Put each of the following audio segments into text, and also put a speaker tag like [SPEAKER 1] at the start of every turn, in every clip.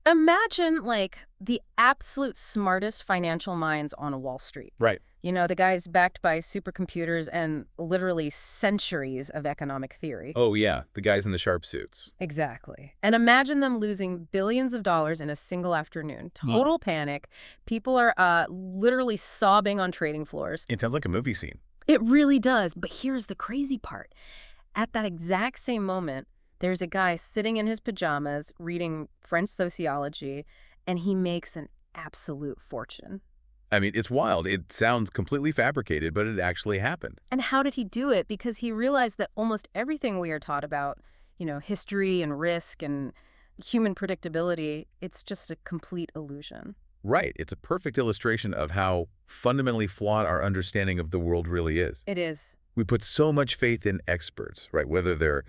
[SPEAKER 1] Imagine, like, the absolute smartest financial minds on Wall Street.
[SPEAKER 2] Right.
[SPEAKER 1] You know, the guys backed by supercomputers and literally centuries of economic theory.
[SPEAKER 2] Oh, yeah, the guys in the sharp suits.
[SPEAKER 1] Exactly. And imagine them losing billions of dollars in a single afternoon. Total panic. People are literally sobbing on trading floors.
[SPEAKER 2] It sounds like a movie scene.
[SPEAKER 1] It really does. But here's the crazy part. At that exact same moment, there's a guy sitting in his pajamas reading French sociology, and he makes an absolute fortune.
[SPEAKER 2] I mean, it's wild. It sounds completely fabricated, but it actually happened.
[SPEAKER 1] And how did he do it? Because he realized that almost everything we are taught about, history and risk and human predictability, it's just a complete illusion.
[SPEAKER 2] Right. It's a perfect illustration of how fundamentally flawed our understanding of the world really is.
[SPEAKER 1] It is.
[SPEAKER 2] We put so much faith in experts, right? Whether they're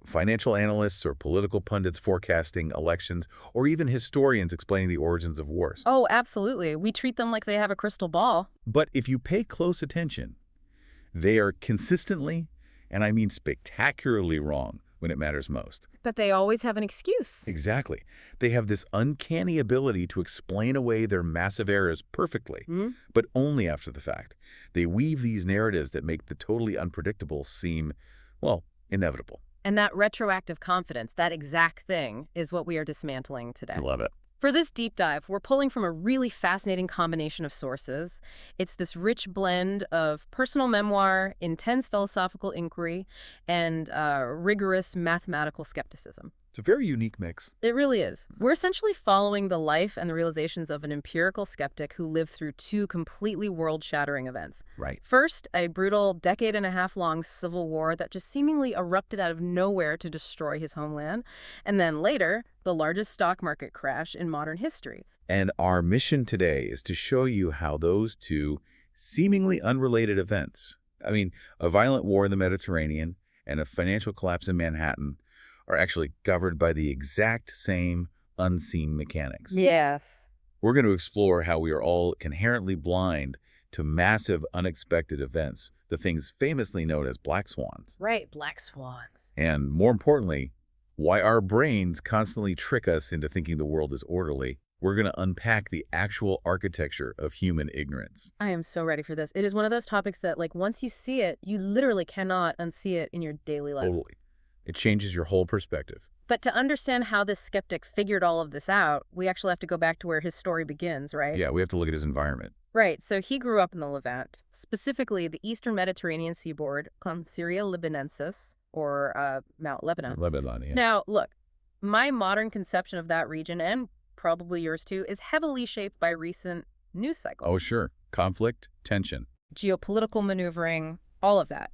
[SPEAKER 2] financial analysts or political pundits forecasting elections, or even historians explaining the origins of wars.
[SPEAKER 1] Oh, absolutely. We treat them like they have a crystal ball.
[SPEAKER 2] But if you pay close attention, they are consistently, and I mean spectacularly wrong when it matters most.
[SPEAKER 1] But they always have an excuse.
[SPEAKER 2] Exactly. They have this uncanny ability to explain away their massive errors perfectly, but only after the fact. They weave these narratives that make the totally unpredictable seem, well, inevitable.
[SPEAKER 1] And that retroactive confidence, that exact thing, is what we are dismantling today.
[SPEAKER 2] I love it.
[SPEAKER 1] For this deep dive, we're pulling from a really fascinating combination of sources. It's this rich blend of personal memoir, intense philosophical inquiry, and rigorous mathematical skepticism.
[SPEAKER 2] It's a very unique mix.
[SPEAKER 1] It really is. We're essentially following the life and the realizations of an empirical skeptic who lived through two completely world-shattering events.
[SPEAKER 2] Right.
[SPEAKER 1] First, a brutal decade-and-a-half-long civil war that just seemingly erupted out of nowhere to destroy his homeland. And then later, the largest stock market crash in modern history.
[SPEAKER 2] And our mission today is to show you how those two seemingly unrelated events, I mean, a violent war in the Mediterranean and a financial collapse in Manhattan, are actually governed by the exact same unseen mechanics.
[SPEAKER 1] Yes.
[SPEAKER 2] We're going to explore how we are all inherently blind to massive, unexpected events, the things famously known as black swans.
[SPEAKER 1] Right, black swans.
[SPEAKER 2] And more importantly, why our brains constantly trick us into thinking the world is orderly. We're going to unpack the actual architecture of human ignorance.
[SPEAKER 1] I am so ready for this. It is one of those topics that, like, once you see it, you literally cannot unsee it in your daily life.
[SPEAKER 2] Totally. It changes your whole perspective.
[SPEAKER 1] But to understand how this skeptic figured all of this out, we actually have to go back to where his story begins, right?
[SPEAKER 2] Yeah, we have to look at his environment.
[SPEAKER 1] Right. So he grew up in the Levant, specifically the eastern Mediterranean seaboard, called Syria Libanensis, or Mount Lebanon.
[SPEAKER 2] Lebanon, yeah.
[SPEAKER 1] Now, look, my modern conception of that region, and probably yours too, is heavily shaped by recent news cycles.
[SPEAKER 2] Oh, sure. Conflict, tension.
[SPEAKER 1] Geopolitical maneuvering, all of that.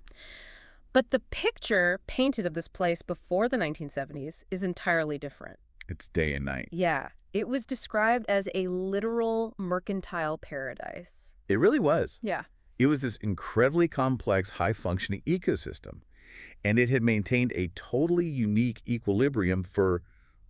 [SPEAKER 1] But the picture painted of this place before the 1970s is entirely different.
[SPEAKER 2] It's day and night.
[SPEAKER 1] Yeah. It was described as a literal mercantile paradise.
[SPEAKER 2] It really was.
[SPEAKER 1] Yeah.
[SPEAKER 2] It was this incredibly complex, high-functioning ecosystem, and it had maintained a totally unique equilibrium for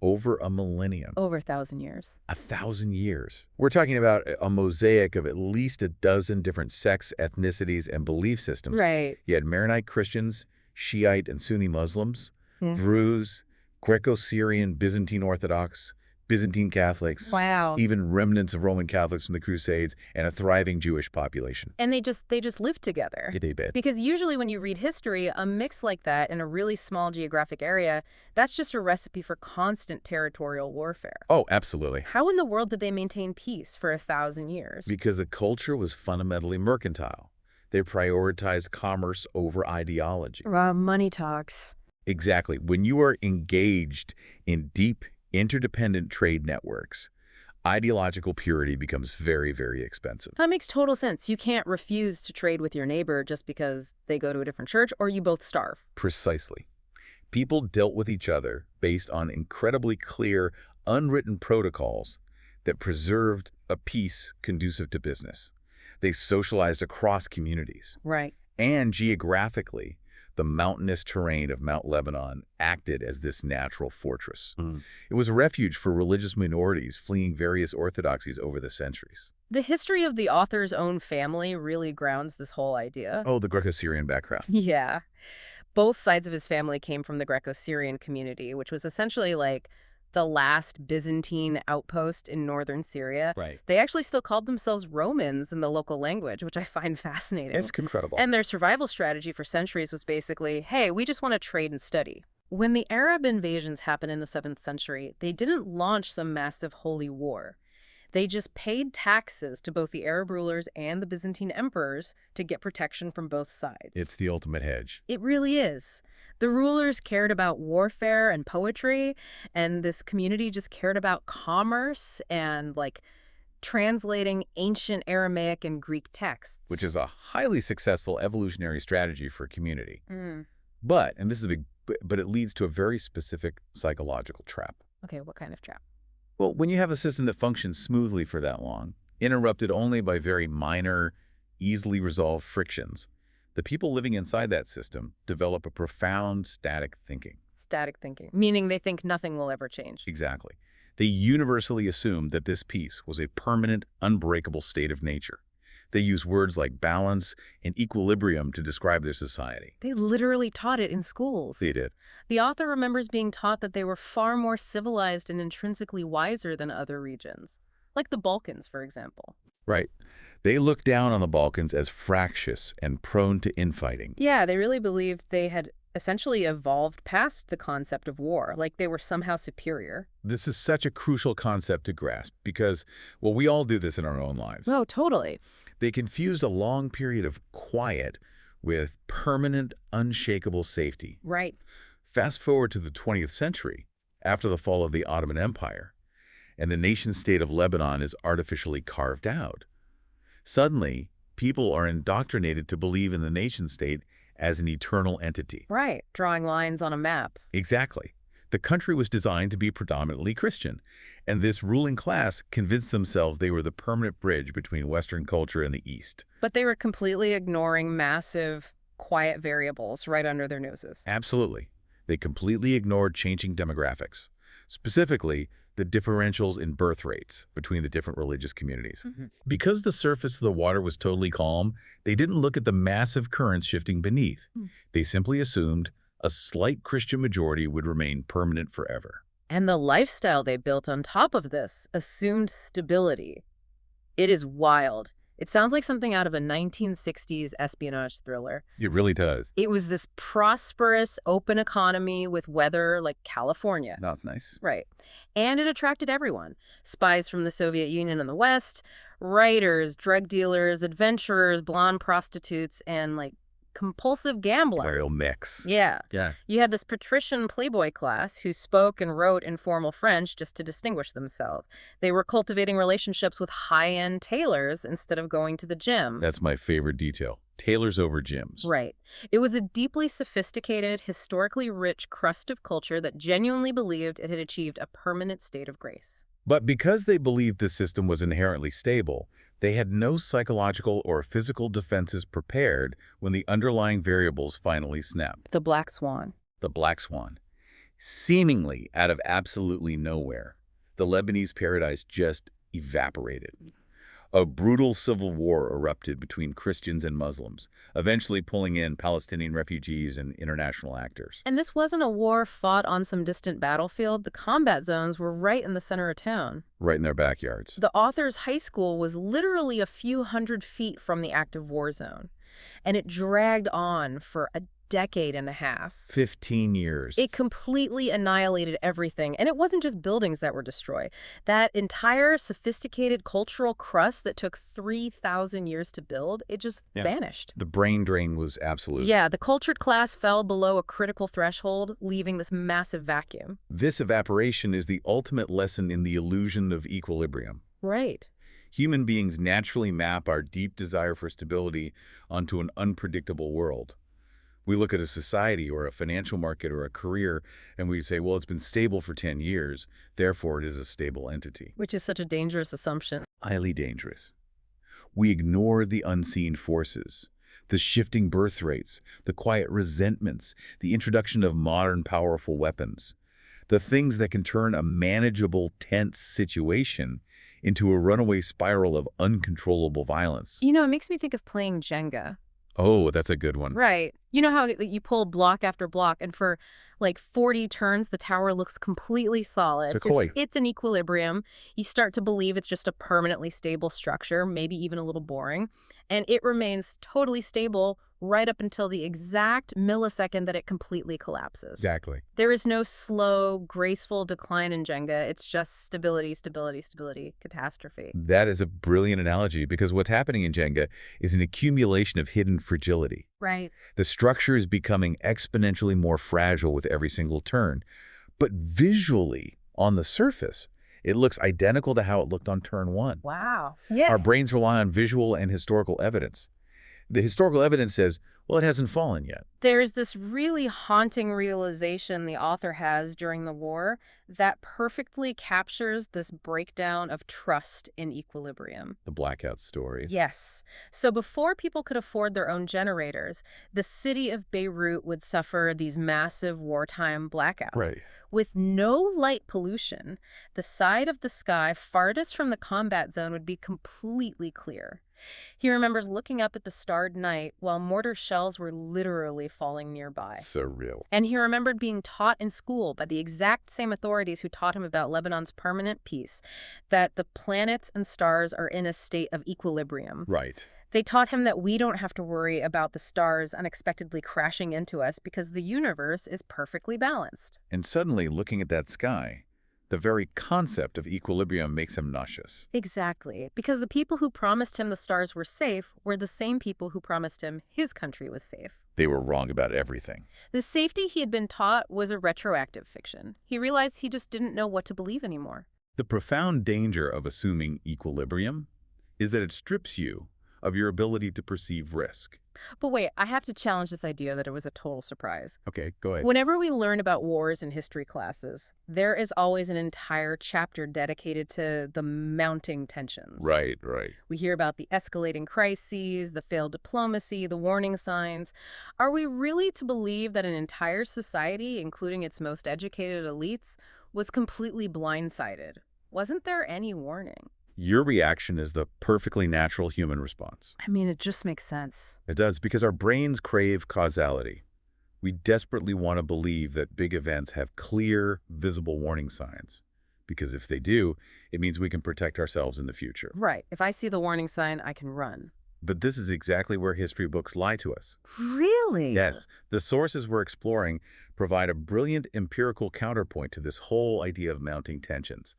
[SPEAKER 2] over a millennium.
[SPEAKER 1] Over 1,000 years.
[SPEAKER 2] 1,000 years. We're talking about a mosaic of at least a dozen different sects, ethnicities, and belief systems.
[SPEAKER 1] Right.
[SPEAKER 2] You had Maronite Christians, Shiite and Sunni Muslims, Druze, Greco-Syrian, Byzantine Orthodox, Byzantine Catholics,
[SPEAKER 1] Wow.
[SPEAKER 2] even remnants of Roman Catholics from the Crusades, and a thriving Jewish population.
[SPEAKER 1] And they just lived together.
[SPEAKER 2] They did.
[SPEAKER 1] Because usually when you read history, a mix like that in a really small geographic area, that's just a recipe for constant territorial warfare.
[SPEAKER 2] Oh, absolutely.
[SPEAKER 1] How in the world did they maintain peace for 1,000 years?
[SPEAKER 2] Because the culture was fundamentally mercantile. They prioritized commerce over ideology.
[SPEAKER 1] Money talks.
[SPEAKER 2] Exactly. When you are engaged in deep, interdependent trade networks, ideological purity becomes very, very expensive.
[SPEAKER 1] That makes total sense. You can't refuse to trade with your neighbor just because they go to a different church or you both starve.
[SPEAKER 2] Precisely. People dealt with each other based on incredibly clear, unwritten protocols that preserved a peace conducive to business. They socialized across communities.
[SPEAKER 1] Right.
[SPEAKER 2] And geographically, the mountainous terrain of Mount Lebanon acted as this natural fortress. It was a refuge for religious minorities fleeing various orthodoxies over the centuries.
[SPEAKER 1] The history of the author's own family really grounds this whole idea.
[SPEAKER 2] Oh, the Greco-Syrian background.
[SPEAKER 1] Yeah. Both sides of his family came from the Greco-Syrian community, which was essentially like the last Byzantine outpost in northern Syria,
[SPEAKER 2] Right.
[SPEAKER 1] they actually still called themselves Romans in the local language, which I find fascinating.
[SPEAKER 2] It's incredible.
[SPEAKER 1] And their survival strategy for centuries was basically, hey, we just want to trade and study. When the Arab invasions happened in the 7th century, they didn't launch some massive holy war. They just paid taxes to both the Arab rulers and the Byzantine emperors to get protection from both sides.
[SPEAKER 2] It's the ultimate hedge.
[SPEAKER 1] It really is. The rulers cared about warfare and poetry, and this community just cared about commerce and, like, translating ancient Aramaic and Greek texts.
[SPEAKER 2] Which is a highly successful evolutionary strategy for a community.
[SPEAKER 1] Mm.
[SPEAKER 2] But, and this is a big, but it leads to a very specific psychological trap.
[SPEAKER 1] Okay, what kind of trap?
[SPEAKER 2] Well, when you have a system that functions smoothly for that long, interrupted only by very minor, easily resolved frictions, the people living inside that system develop a profound static thinking.
[SPEAKER 1] Static thinking, meaning they think nothing will ever change.
[SPEAKER 2] Exactly. They universally assume that this peace was a permanent, unbreakable state of nature. They use words like balance and equilibrium to describe their society.
[SPEAKER 1] They literally taught it in schools.
[SPEAKER 2] They did.
[SPEAKER 1] The author remembers being taught that they were far more civilized and intrinsically wiser than other regions, like the Balkans, for example.
[SPEAKER 2] Right. They look down on the Balkans as fractious and prone to infighting.
[SPEAKER 1] Yeah, they really believed they had essentially evolved past the concept of war, like they were somehow superior.
[SPEAKER 2] This is such a crucial concept to grasp because, well, we all do this in our own lives.
[SPEAKER 1] Oh, totally.
[SPEAKER 2] They confused a long period of quiet with permanent, unshakable safety.
[SPEAKER 1] Right.
[SPEAKER 2] Fast forward to the 20th century, after the fall of the Ottoman Empire, and the nation-state of Lebanon is artificially carved out. Suddenly, people are indoctrinated to believe in the nation-state as an eternal entity.
[SPEAKER 1] Right, drawing lines on a map.
[SPEAKER 2] Exactly. The country was designed to be predominantly Christian, and this ruling class convinced themselves they were the permanent bridge between Western culture and the East.
[SPEAKER 1] But they were completely ignoring massive, quiet variables right under their noses.
[SPEAKER 2] Absolutely. They completely ignored changing demographics, specifically the differentials in birth rates between the different religious communities.
[SPEAKER 1] Mm-hmm.
[SPEAKER 2] Because the surface of the water was totally calm, they didn't look at the massive currents shifting beneath. They simply assumed a slight Christian majority would remain permanent forever.
[SPEAKER 1] And the lifestyle they built on top of this assumed stability. It is wild. It sounds like something out of a 1960s espionage thriller.
[SPEAKER 2] It really does.
[SPEAKER 1] It was this prosperous, open economy with weather like California.
[SPEAKER 2] That's nice.
[SPEAKER 1] Right. And it attracted everyone. Spies from the Soviet Union and the West, writers, drug dealers, adventurers, blonde prostitutes, and, like, compulsive gambler.
[SPEAKER 2] Real mix.
[SPEAKER 1] Yeah.
[SPEAKER 2] Yeah.
[SPEAKER 1] You had this patrician playboy class who spoke and wrote informal French just to distinguish themselves. They were cultivating relationships with high-end tailors instead of going to the gym.
[SPEAKER 2] That's my favorite detail. Tailors over gyms.
[SPEAKER 1] Right. It was a deeply sophisticated, historically rich crust of culture that genuinely believed it had achieved a permanent state of grace.
[SPEAKER 2] But because they believed the system was inherently stable, they had no psychological or physical defenses prepared when the underlying variables finally snapped.
[SPEAKER 1] The Black Swan.
[SPEAKER 2] The Black Swan. Seemingly out of absolutely nowhere, the Lebanese paradise just evaporated. A brutal civil war erupted between Christians and Muslims, eventually pulling in Palestinian refugees and international actors.
[SPEAKER 1] And this wasn't a war fought on some distant battlefield. The combat zones were right in the center of town.
[SPEAKER 2] Right in their backyards.
[SPEAKER 1] The author's high school was literally a few hundred feet from the active war zone. And it dragged on for a decade and a half.
[SPEAKER 2] 15 years.
[SPEAKER 1] It completely annihilated everything. And it wasn't just buildings that were destroyed. That entire sophisticated cultural crust that took 3,000 years to build, it just vanished.
[SPEAKER 2] The brain drain was absolute.
[SPEAKER 1] Yeah, the cultured class fell below a critical threshold, leaving this massive vacuum.
[SPEAKER 2] This evaporation is the ultimate lesson in the illusion of equilibrium.
[SPEAKER 1] Right.
[SPEAKER 2] Human beings naturally map our deep desire for stability onto an unpredictable world. We look at a society or a financial market or a career and we say, well, it's been stable for 10 years, therefore it is a stable entity.
[SPEAKER 1] Which is such a dangerous assumption.
[SPEAKER 2] Highly dangerous. We ignore the unseen forces, the shifting birth rates, the quiet resentments, the introduction of modern powerful weapons, the things that can turn a manageable, tense situation into a runaway spiral of uncontrollable violence.
[SPEAKER 1] You know, it makes me think of playing Jenga.
[SPEAKER 2] Oh, that's a good one.
[SPEAKER 1] Right. You know how you pull block after block, and for like 40 turns, the tower looks completely solid.
[SPEAKER 2] Sequoia.
[SPEAKER 1] It's in equilibrium. You start to believe it's just a permanently stable structure, maybe even a little boring. And it remains totally stable right up until the exact millisecond that it completely collapses.
[SPEAKER 2] Exactly.
[SPEAKER 1] There is no slow, graceful decline in Jenga. It's just stability, stability, stability, catastrophe.
[SPEAKER 2] That is a brilliant analogy because what's happening in Jenga is an accumulation of hidden fragility.
[SPEAKER 1] Right.
[SPEAKER 2] The structure is becoming exponentially more fragile with every single turn. But visually, on the surface, it looks identical to how it looked on turn one.
[SPEAKER 1] Wow. Yeah.
[SPEAKER 2] Our brains rely on visual and historical evidence. The historical evidence says, well, it hasn't fallen yet.
[SPEAKER 1] There's this really haunting realization the author has during the war that perfectly captures this breakdown of trust in equilibrium.
[SPEAKER 2] The blackout story.
[SPEAKER 1] Yes. So before people could afford their own generators, the city of Beirut would suffer these massive wartime blackouts.
[SPEAKER 2] Right.
[SPEAKER 1] With no light pollution, the side of the sky farthest from the combat zone would be completely clear. He remembers looking up at the starred night while mortar shells were literally falling nearby.
[SPEAKER 2] Surreal.
[SPEAKER 1] And he remembered being taught in school by the exact same authorities who taught him about Lebanon's permanent peace, that the planets and stars are in a state of equilibrium.
[SPEAKER 2] Right.
[SPEAKER 1] They taught him that we don't have to worry about the stars unexpectedly crashing into us because the universe is perfectly balanced.
[SPEAKER 2] And suddenly, looking at that sky, the very concept of equilibrium makes him nauseous.
[SPEAKER 1] Exactly, because the people who promised him the stars were safe were the same people who promised him his country was safe.
[SPEAKER 2] They were wrong about everything.
[SPEAKER 1] The safety he had been taught was a retroactive fiction. He realized he just didn't know what to believe anymore.
[SPEAKER 2] The profound danger of assuming equilibrium is that it strips you of your ability to perceive risk.
[SPEAKER 1] But wait, I have to challenge this idea that it was a total surprise.
[SPEAKER 2] Okay, go ahead.
[SPEAKER 1] Whenever we learn about wars in history classes, there is always an entire chapter dedicated to the mounting tensions.
[SPEAKER 2] Right.
[SPEAKER 1] We hear about the escalating crises, the failed diplomacy, the warning signs. Are we really to believe that an entire society, including its most educated elites, was completely blindsided? Wasn't there any warning?
[SPEAKER 2] Your reaction is the perfectly natural human response.
[SPEAKER 1] I mean, it just makes sense.
[SPEAKER 2] It does, because our brains crave causality. We desperately want to believe that big events have clear, visible warning signs. Because if they do, it means we can protect ourselves in the future.
[SPEAKER 1] Right. If I see the warning sign, I can run.
[SPEAKER 2] But this is exactly where history books lie to us.
[SPEAKER 1] Really?
[SPEAKER 2] Yes, the sources we're exploring provide a brilliant empirical counterpoint to this whole idea of mounting tensions.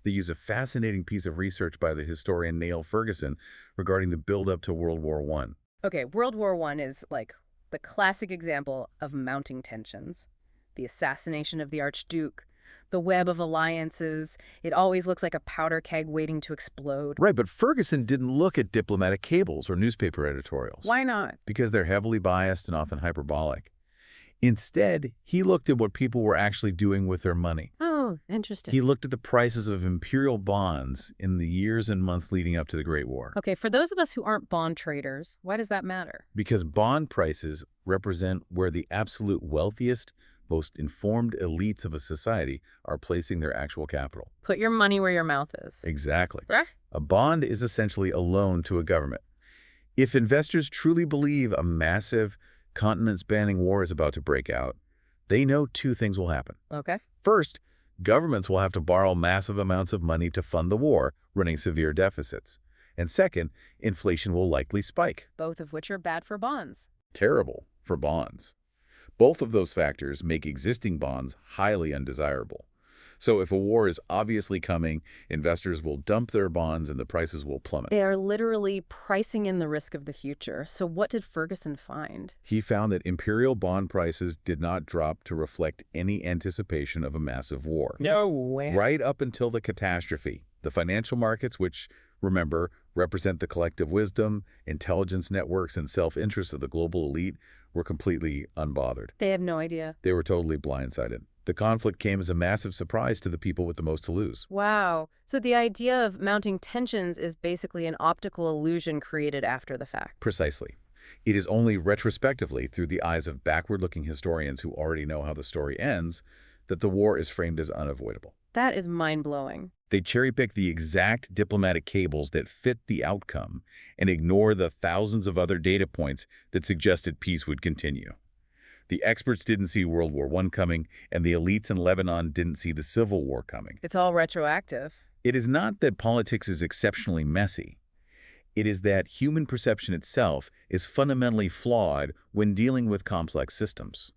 [SPEAKER 2] They use a fascinating piece of research by the historian Niall Ferguson regarding the build-up to World War I.
[SPEAKER 1] Okay, World War I is like the classic example of mounting tensions. The assassination of the Archduke, the web of alliances. It always looks like a powder keg waiting to explode.
[SPEAKER 2] Right, but Ferguson didn't look at diplomatic cables or newspaper editorials.
[SPEAKER 1] Why not?
[SPEAKER 2] Because they're heavily biased and often hyperbolic. Instead, he looked at what people were actually doing with their money.
[SPEAKER 1] Oh, interesting.
[SPEAKER 2] He looked at the prices of imperial bonds in the years and months leading up to the Great War.
[SPEAKER 1] Okay, for those of us who aren't bond traders, why does that matter?
[SPEAKER 2] Because bond prices represent where the absolute wealthiest, most informed elites of a society are placing their actual capital.
[SPEAKER 1] Put your money where your mouth is.
[SPEAKER 2] Exactly.
[SPEAKER 1] Right?
[SPEAKER 2] A bond is essentially a loan to a government. If investors truly believe a massive, continent-spanning war is about to break out, they know two things will happen.
[SPEAKER 1] Okay.
[SPEAKER 2] First, governments will have to borrow massive amounts of money to fund the war, running severe deficits. And second, inflation will likely spike.
[SPEAKER 1] Both of which are bad for bonds.
[SPEAKER 2] Terrible for bonds. Both of those factors make existing bonds highly undesirable. So if a war is obviously coming, investors will dump their bonds and the prices will plummet.
[SPEAKER 1] They are literally pricing in the risk of the future. So what did Ferguson find?
[SPEAKER 2] He found that imperial bond prices did not drop to reflect any anticipation of a massive war.
[SPEAKER 1] No way.
[SPEAKER 2] Right up until the catastrophe, the financial markets, which, remember, represent the collective wisdom, intelligence networks, and self-interest of the global elite, were completely unbothered.
[SPEAKER 1] They have no idea.
[SPEAKER 2] They were totally blindsided. The conflict came as a massive surprise to the people with the most to lose.
[SPEAKER 1] Wow. So the idea of mounting tensions is basically an optical illusion created after the fact.
[SPEAKER 2] Precisely. It is only retrospectively, through the eyes of backward-looking historians who already know how the story ends, that the war is framed as unavoidable.
[SPEAKER 1] That is mind-blowing.
[SPEAKER 2] They cherry-pick the exact diplomatic cables that fit the outcome and ignore the thousands of other data points that suggested peace would continue. The experts didn't see World War I coming, and the elites in Lebanon didn't see the Civil War coming.
[SPEAKER 1] It's all retroactive.
[SPEAKER 2] It is not that politics is exceptionally messy. It is that human perception itself is fundamentally flawed when dealing with complex systems.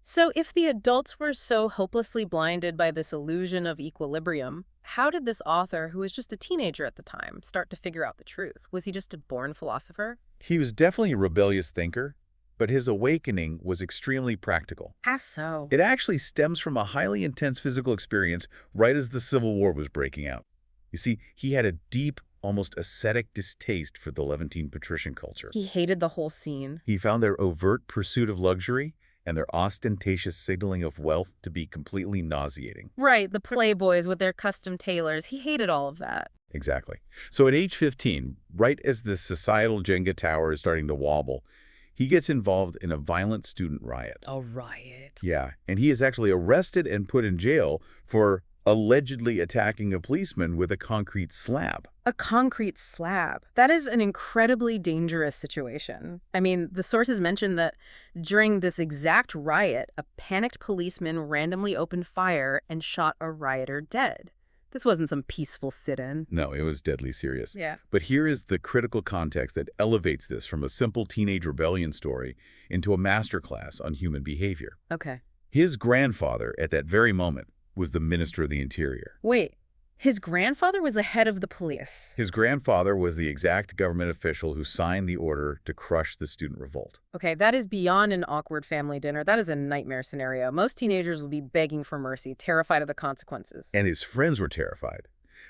[SPEAKER 1] So if the adults were so hopelessly blinded by this illusion of equilibrium, how did this author, who was just a teenager at the time, start to figure out the truth? Was he just a born philosopher?
[SPEAKER 2] He was definitely a rebellious thinker, but his awakening was extremely practical.
[SPEAKER 1] How so?
[SPEAKER 2] It actually stems from a highly intense physical experience right as the Civil War was breaking out. You see, he had a deep, almost ascetic distaste for the Levantine patrician culture.
[SPEAKER 1] He hated the whole scene.
[SPEAKER 2] He found their overt pursuit of luxury and their ostentatious signaling of wealth to be completely nauseating.
[SPEAKER 1] Right, the playboys with their custom tailors. He hated all of that.
[SPEAKER 2] Exactly. So at age 15, right as the societal Jenga tower is starting to wobble, he gets involved in a violent student riot.
[SPEAKER 1] A riot.
[SPEAKER 2] Yeah, and he is actually arrested and put in jail for allegedly attacking a policeman with a concrete slab.
[SPEAKER 1] A concrete slab. That is an incredibly dangerous situation. I mean, the sources mention that during this exact riot, a panicked policeman randomly opened fire and shot a rioter dead. This wasn't some peaceful sit-in.
[SPEAKER 2] No, it was deadly serious.
[SPEAKER 1] Yeah.
[SPEAKER 2] But here is the critical context that elevates this from a simple teenage rebellion story into a masterclass on human behavior.
[SPEAKER 1] Okay.
[SPEAKER 2] His grandfather, at that very moment, was the Minister of the Interior.
[SPEAKER 1] Wait, his grandfather was the head of the police.
[SPEAKER 2] His grandfather was the exact government official who signed the order to crush the student revolt.
[SPEAKER 1] Okay, that is beyond an awkward family dinner. That is a nightmare scenario. Most teenagers would be begging for mercy, terrified of the consequences.
[SPEAKER 2] And his friends were terrified.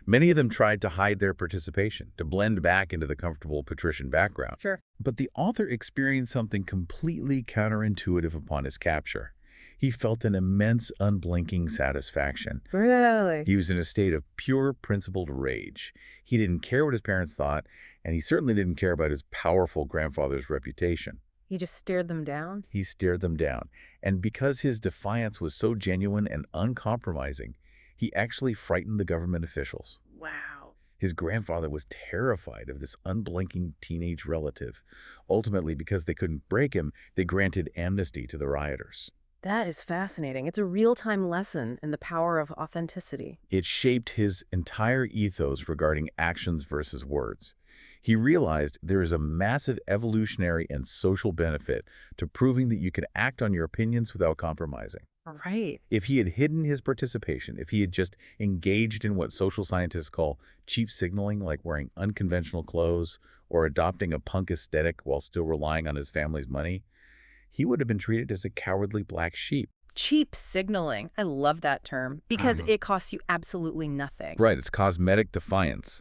[SPEAKER 2] Many of them tried to hide their participation, to blend back into the comfortable patrician background.
[SPEAKER 1] Sure.
[SPEAKER 2] But the author experienced something completely counterintuitive upon his capture. He felt an immense, unblinking satisfaction.
[SPEAKER 1] Really?
[SPEAKER 2] He was in a state of pure, principled rage. He didn't care what his parents thought, and he certainly didn't care about his powerful grandfather's reputation.
[SPEAKER 1] He just stared them down?
[SPEAKER 2] He stared them down. And because his defiance was so genuine and uncompromising, he actually frightened the government officials.
[SPEAKER 1] Wow.
[SPEAKER 2] His grandfather was terrified of this unblinking teenage relative. Ultimately, because they couldn't break him, they granted amnesty to the rioters.
[SPEAKER 1] That is fascinating. It's a real-time lesson in the power of authenticity.
[SPEAKER 2] It shaped his entire ethos regarding actions versus words. He realized there is a massive evolutionary and social benefit to proving that you can act on your opinions without compromising.
[SPEAKER 1] Right.
[SPEAKER 2] If he had hidden his participation, if he had just engaged in what social scientists call cheap signaling, like wearing unconventional clothes or adopting a punk aesthetic while still relying on his family's money, he would have been treated as a cowardly black sheep.
[SPEAKER 1] Cheap signaling. I love that term because it costs you absolutely nothing.
[SPEAKER 2] Right, it's cosmetic defiance.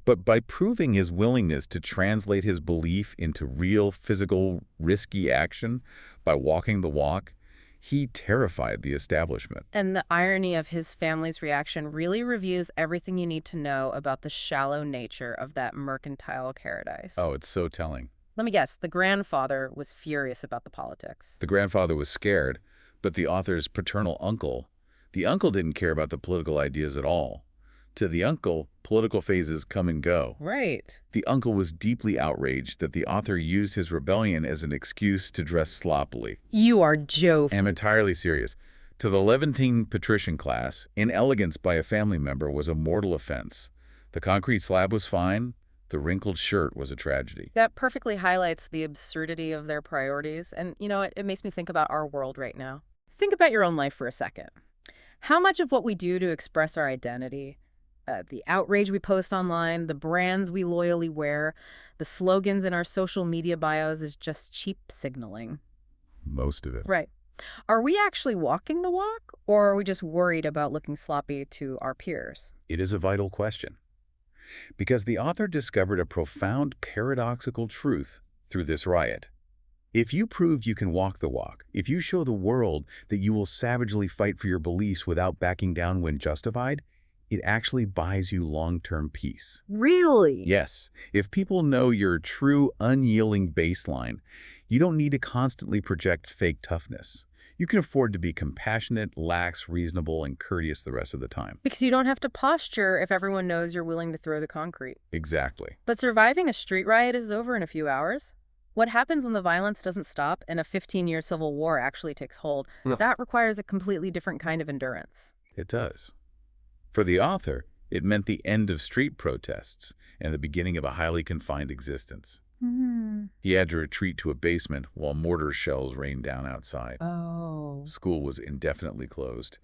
[SPEAKER 2] But by proving his willingness to translate his belief into real, physical, risky action by walking the walk, he terrified the establishment.
[SPEAKER 1] And the irony of his family's reaction really reveals everything you need to know about the shallow nature of that mercantile paradise.
[SPEAKER 2] Oh, it's so telling.
[SPEAKER 1] Let me guess, the grandfather was furious about the politics.
[SPEAKER 2] The grandfather was scared, but the author's paternal uncle, the uncle didn't care about the political ideas at all. To the uncle, political phases come and go.
[SPEAKER 1] Right.
[SPEAKER 2] The uncle was deeply outraged that the author used his rebellion as an excuse to dress sloppily.
[SPEAKER 1] You are joking.
[SPEAKER 2] I'm entirely serious. To the Levantine patrician class, inelegance by a family member was a mortal offense. The concrete slab was fine. The wrinkled shirt was a tragedy.
[SPEAKER 1] That perfectly highlights the absurdity of their priorities. And, you know, it makes me think about our world right now. Think about your own life for a second. How much of what we do to express our identity, the outrage we post online, the brands we loyally wear, the slogans in our social media bios is just cheap signaling?
[SPEAKER 2] Most of it.
[SPEAKER 1] Right. Are we actually walking the walk, or are we just worried about looking sloppy to our peers?
[SPEAKER 2] It is a vital question. Because the author discovered a profound paradoxical truth through this riot. If you prove you can walk the walk, if you show the world that you will savagely fight for your beliefs without backing down when justified, it actually buys you long-term peace.
[SPEAKER 1] Really?
[SPEAKER 2] Yes. If people know your true, unyielding baseline, you don't need to constantly project fake toughness. You can afford to be compassionate, lax, reasonable, and courteous the rest of the time.
[SPEAKER 1] Because you don't have to posture if everyone knows you're willing to throw the concrete.
[SPEAKER 2] Exactly.
[SPEAKER 1] But surviving a street riot is over in a few hours. What happens when the violence doesn't stop and a 15-year civil war actually takes hold?
[SPEAKER 2] Yeah.
[SPEAKER 1] That requires a completely different kind of endurance.
[SPEAKER 2] It does. For the author, it meant the end of street protests and the beginning of a highly confined existence. He had to retreat to a basement while mortar shells rained down outside.
[SPEAKER 1] Oh.
[SPEAKER 2] School was indefinitely closed.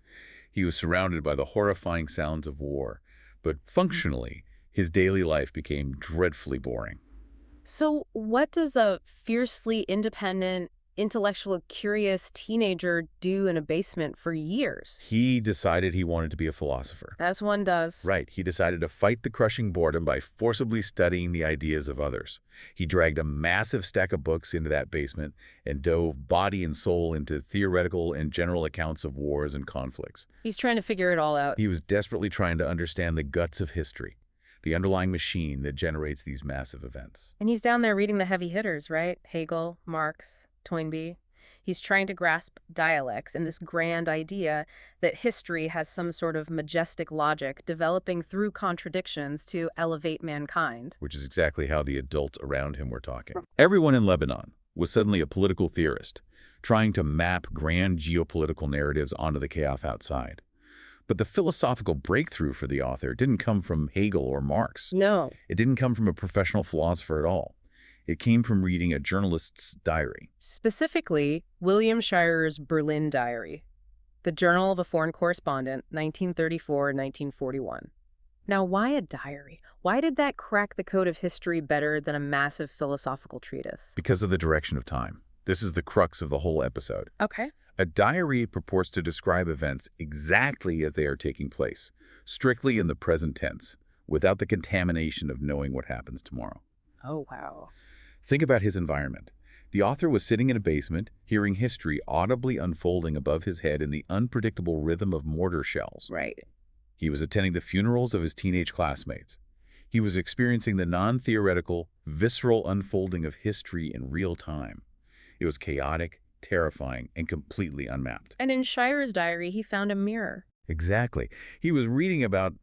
[SPEAKER 2] He was surrounded by the horrifying sounds of war, but functionally, his daily life became dreadfully boring.
[SPEAKER 1] So what does a fiercely independent, intellectual, curious teenager do in a basement for years?
[SPEAKER 2] He decided he wanted to be a philosopher.
[SPEAKER 1] As one does.
[SPEAKER 2] Right, he decided to fight the crushing boredom by forcibly studying the ideas of others. He dragged a massive stack of books into that basement and dove body and soul into theoretical and general accounts of wars and conflicts.
[SPEAKER 1] He's trying to figure it all out.
[SPEAKER 2] He was desperately trying to understand the guts of history, the underlying machine that generates these massive events.
[SPEAKER 1] And he's down there reading the heavy hitters, right? Hegel, Marx, Toynbee. He's trying to grasp dialects and this grand idea that history has some sort of majestic logic developing through contradictions to elevate mankind.
[SPEAKER 2] Which is exactly how the adults around him were talking. Everyone in Lebanon was suddenly a political theorist, trying to map grand geopolitical narratives onto the chaos outside. But the philosophical breakthrough for the author didn't come from Hegel or Marx.
[SPEAKER 1] No.
[SPEAKER 2] It didn't come from a professional philosopher at all. It came from reading a journalist's diary.
[SPEAKER 1] Specifically, William Shirer's Berlin Diary, the Journal of a Foreign Correspondent, 1934-1941. Now, why a diary? Why did that crack the code of history better than a massive philosophical treatise?
[SPEAKER 2] Because of the direction of time. This is the crux of the whole episode.
[SPEAKER 1] Okay.
[SPEAKER 2] A diary purports to describe events exactly as they are taking place, strictly in the present tense, without the contamination of knowing what happens tomorrow.
[SPEAKER 1] Oh, wow.
[SPEAKER 2] Think about his environment. The author was sitting in a basement, hearing history audibly unfolding above his head in the unpredictable rhythm of mortar shells.
[SPEAKER 1] Right.
[SPEAKER 2] He was attending the funerals of his teenage classmates. He was experiencing the non-theoretical, visceral unfolding of history in real time. It was chaotic, terrifying, and completely unmapped.
[SPEAKER 1] And in Shirer's diary, he found a mirror.
[SPEAKER 2] Exactly. He was reading about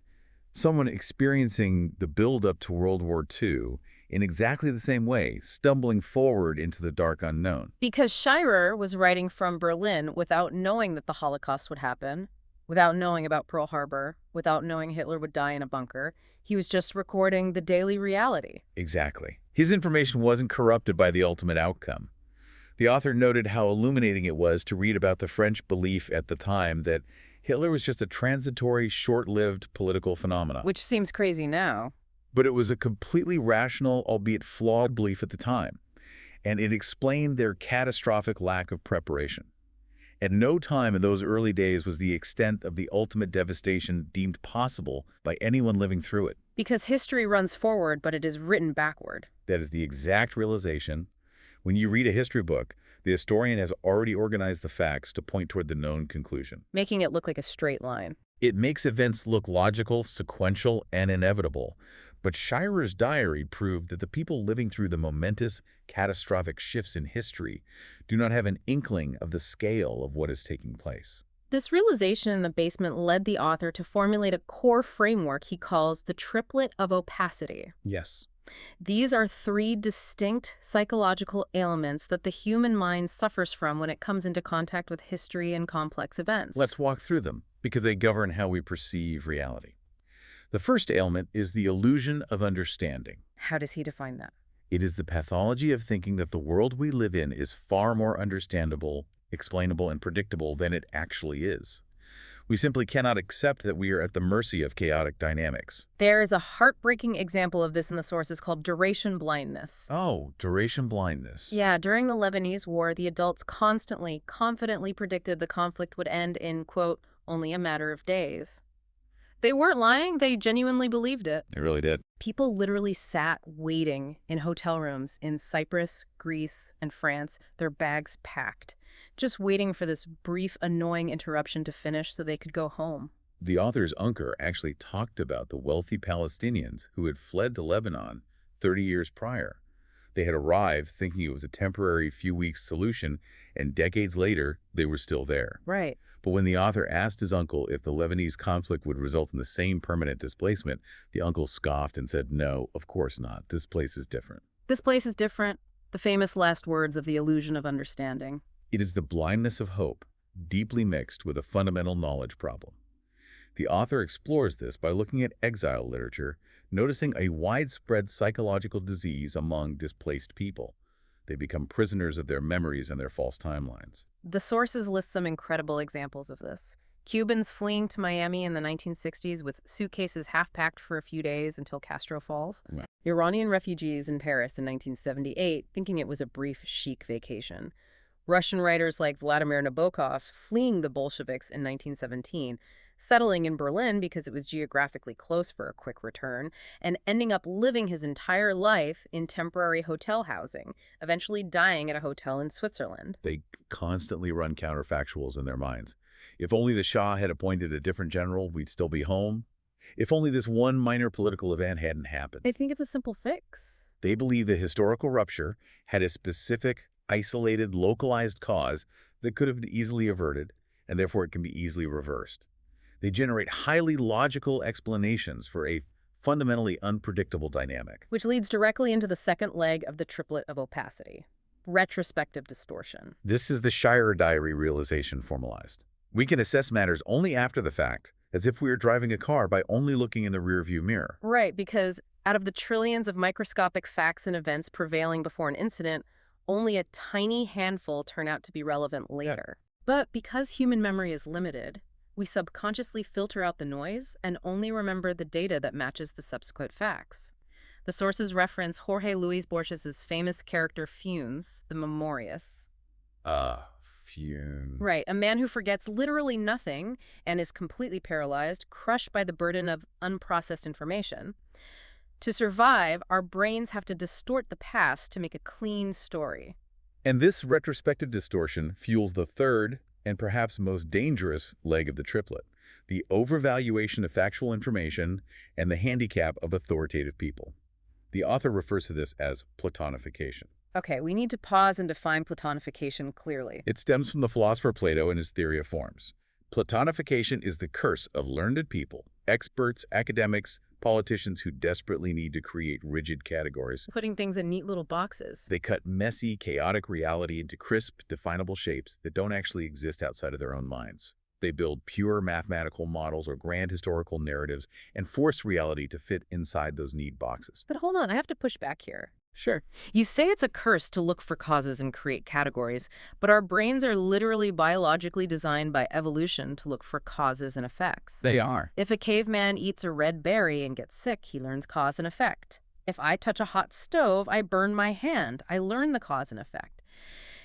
[SPEAKER 2] someone experiencing the build-up to World War II in exactly the same way, stumbling forward into the dark unknown.
[SPEAKER 1] Because Shirer was writing from Berlin without knowing that the Holocaust would happen, without knowing about Pearl Harbor, without knowing Hitler would die in a bunker. He was just recording the daily reality.
[SPEAKER 2] Exactly. His information wasn't corrupted by the ultimate outcome. The author noted how illuminating it was to read about the French belief at the time that Hitler was just a transitory, short-lived political phenomenon.
[SPEAKER 1] Which seems crazy now.
[SPEAKER 2] But it was a completely rational, albeit flawed belief at the time, and it explained their catastrophic lack of preparation. At no time in those early days was the extent of the ultimate devastation deemed possible by anyone living through it.
[SPEAKER 1] Because history runs forward, but it is written backward.
[SPEAKER 2] That is the exact realization. When you read a history book, the historian has already organized the facts to point toward the known conclusion.
[SPEAKER 1] Making it look like a straight line.
[SPEAKER 2] It makes events look logical, sequential, and inevitable. But Shirer's diary proved that the people living through the momentous, catastrophic shifts in history do not have an inkling of the scale of what is taking place.
[SPEAKER 1] This realization in the basement led the author to formulate a core framework he calls the triplet of opacity.
[SPEAKER 2] Yes.
[SPEAKER 1] These are three distinct psychological ailments that the human mind suffers from when it comes into contact with history and complex events.
[SPEAKER 2] Let's walk through them, because they govern how we perceive reality. The first ailment is the illusion of understanding.
[SPEAKER 1] How does he define that?
[SPEAKER 2] It is the pathology of thinking that the world we live in is far more understandable, explainable, and predictable than it actually is. We simply cannot accept that we are at the mercy of chaotic dynamics.
[SPEAKER 1] There is a heartbreaking example of this in the sources called duration blindness.
[SPEAKER 2] Oh, duration blindness.
[SPEAKER 1] Yeah, during the Lebanese War, the adults constantly, confidently predicted the conflict would end in, quote, only a matter of days. They weren't lying, they genuinely believed it.
[SPEAKER 2] They really did.
[SPEAKER 1] People literally sat waiting in hotel rooms in Cyprus, Greece, and France, their bags packed, just waiting for this brief, annoying interruption to finish so they could go home.
[SPEAKER 2] The author's uncle actually talked about the wealthy Palestinians who had fled to Lebanon 30 years prior. They had arrived thinking it was a temporary few weeks solution, and decades later, they were still there.
[SPEAKER 1] Right.
[SPEAKER 2] But when the author asked his uncle if the Lebanese conflict would result in the same permanent displacement, the uncle scoffed and said, "No, of course not. This place is different."
[SPEAKER 1] This place is different. The famous last words of the illusion of understanding.
[SPEAKER 2] It is the blindness of hope, deeply mixed with a fundamental knowledge problem. The author explores this by looking at exile literature, noticing a widespread psychological disease among displaced people. They become prisoners of their memories and their false timelines.
[SPEAKER 1] The sources list some incredible examples of this. Cubans fleeing to Miami in the 1960s with suitcases half-packed for a few days until Castro falls.
[SPEAKER 2] Wow.
[SPEAKER 1] Iranian refugees in Paris in 1978 thinking it was a brief chic vacation. Russian writers like Vladimir Nabokov fleeing the Bolsheviks in 1917, settling in Berlin because it was geographically close for a quick return, and ending up living his entire life in temporary hotel housing, eventually dying at a hotel in Switzerland.
[SPEAKER 2] They constantly run counterfactuals in their minds. If only the Shah had appointed a different general, we'd still be home. If only this one minor political event hadn't happened.
[SPEAKER 1] I think it's a simple fix.
[SPEAKER 2] They believe the historical rupture had a specific, isolated, localized cause that could have been easily averted, and therefore it can be easily reversed. They generate highly logical explanations for a fundamentally unpredictable dynamic.
[SPEAKER 1] Which leads directly into the second leg of the triplet of opacity, retrospective distortion.
[SPEAKER 2] This is the Shire diary realization formalized. We can assess matters only after the fact, as if we were driving a car by only looking in the rearview mirror.
[SPEAKER 1] Right, because out of the trillions of microscopic facts and events prevailing before an incident, only a tiny handful turn out to be relevant later. But because human memory is limited, we subconsciously filter out the noise and only remember the data that matches the subsequent facts. The sources reference Jorge Luis Borges's famous character Funes, the Memorious.
[SPEAKER 2] Fume.
[SPEAKER 1] Right, a man who forgets literally nothing and is completely paralyzed, crushed by the burden of unprocessed information. To survive, our brains have to distort the past to make a clean story.
[SPEAKER 2] And this retrospective distortion fuels the third and perhaps most dangerous leg of the triplet, the overvaluation of factual information and the handicap of authoritative people. The author refers to this as Platonification.
[SPEAKER 1] Okay, we need to pause and define Platonification clearly.
[SPEAKER 2] It stems from the philosopher Plato and his theory of forms. Platonification is the curse of learned people, experts, academics, politicians who desperately need to create rigid categories.
[SPEAKER 1] Putting things in neat little boxes.
[SPEAKER 2] They cut messy, chaotic reality into crisp, definable shapes that don't actually exist outside of their own minds. They build pure mathematical models or grand historical narratives and force reality to fit inside those neat boxes.
[SPEAKER 1] But hold on, I have to push back here.
[SPEAKER 2] Sure.
[SPEAKER 1] You say it's a curse to look for causes and create categories, but our brains are literally biologically designed by evolution to look for causes and effects.
[SPEAKER 2] They are.
[SPEAKER 1] If a caveman eats a red berry and gets sick, he learns cause and effect. If I touch a hot stove, I burn my hand. I learn the cause and effect.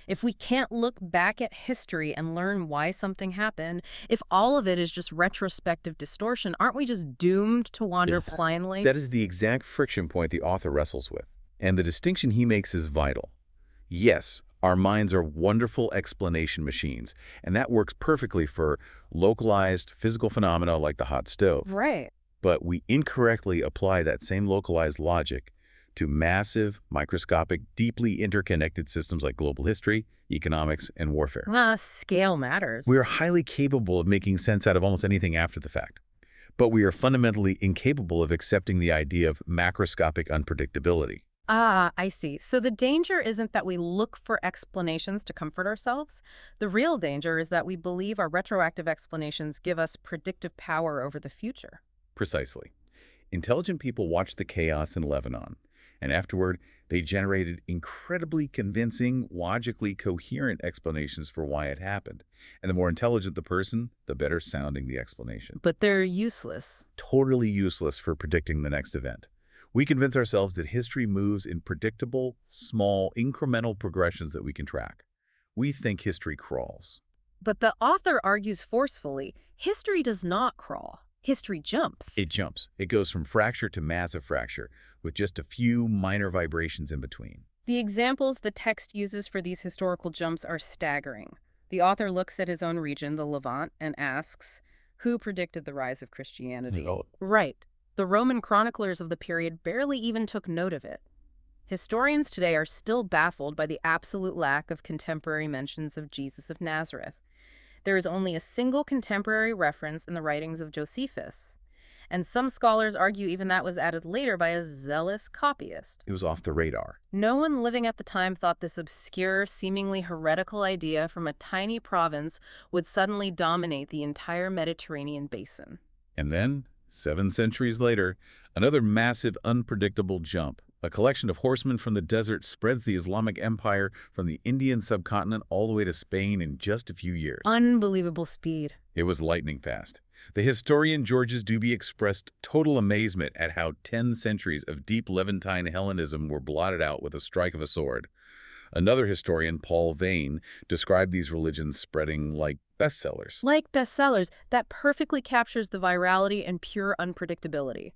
[SPEAKER 1] If we can't look back at history and learn why something happened, if all of it is just retrospective distortion, aren't we just doomed to wander blindly?
[SPEAKER 2] That is the exact friction point the author wrestles with. And the distinction he makes is vital. Yes, our minds are wonderful explanation machines, and that works perfectly for localized physical phenomena like the hot stove.
[SPEAKER 1] Right.
[SPEAKER 2] But we incorrectly apply that same localized logic to massive, microscopic, deeply interconnected systems like global history, economics, and warfare.
[SPEAKER 1] Scale matters.
[SPEAKER 2] We are highly capable of making sense out of almost anything after the fact, but we are fundamentally incapable of accepting the idea of macroscopic unpredictability.
[SPEAKER 1] I see. So the danger isn't that we look for explanations to comfort ourselves. The real danger is that we believe our retroactive explanations give us predictive power over the future.
[SPEAKER 2] Precisely. Intelligent people watched the chaos in Lebanon, and afterward, they generated incredibly convincing, logically coherent explanations for why it happened. And the more intelligent the person, the better sounding the explanation.
[SPEAKER 1] But they're useless.
[SPEAKER 2] Totally useless for predicting the next event. We convince ourselves that history moves in predictable, small, incremental progressions that we can track. We think history crawls.
[SPEAKER 1] But the author argues forcefully, history does not crawl. History jumps.
[SPEAKER 2] It jumps. It goes from fracture to massive fracture, with just a few minor vibrations in between.
[SPEAKER 1] The examples the text uses for these historical jumps are staggering. The author looks at his own region, the Levant, and asks, who predicted the rise of Christianity?
[SPEAKER 2] Oh.
[SPEAKER 1] Right. The Roman chroniclers of the period barely even took note of it. Historians today are still baffled by the absolute lack of contemporary mentions of Jesus of Nazareth. There is only a single contemporary reference in the writings of Josephus, and some scholars argue even that was added later by a zealous copyist.
[SPEAKER 2] It was off the radar.
[SPEAKER 1] No one living at the time thought this obscure, seemingly heretical idea from a tiny province would suddenly dominate the entire Mediterranean basin.
[SPEAKER 2] And then, 7 centuries later, another massive, unpredictable jump. A collection of horsemen from the desert spreads the Islamic Empire from the Indian subcontinent all the way to Spain in just a few years.
[SPEAKER 1] Unbelievable speed.
[SPEAKER 2] It was lightning fast. The historian Georges Duby expressed total amazement at how 10 centuries of deep Levantine Hellenism were blotted out with a strike of a sword. Another historian, Paul Vane, described these religions spreading like bestsellers.
[SPEAKER 1] Like bestsellers, that perfectly captures the virality and pure unpredictability.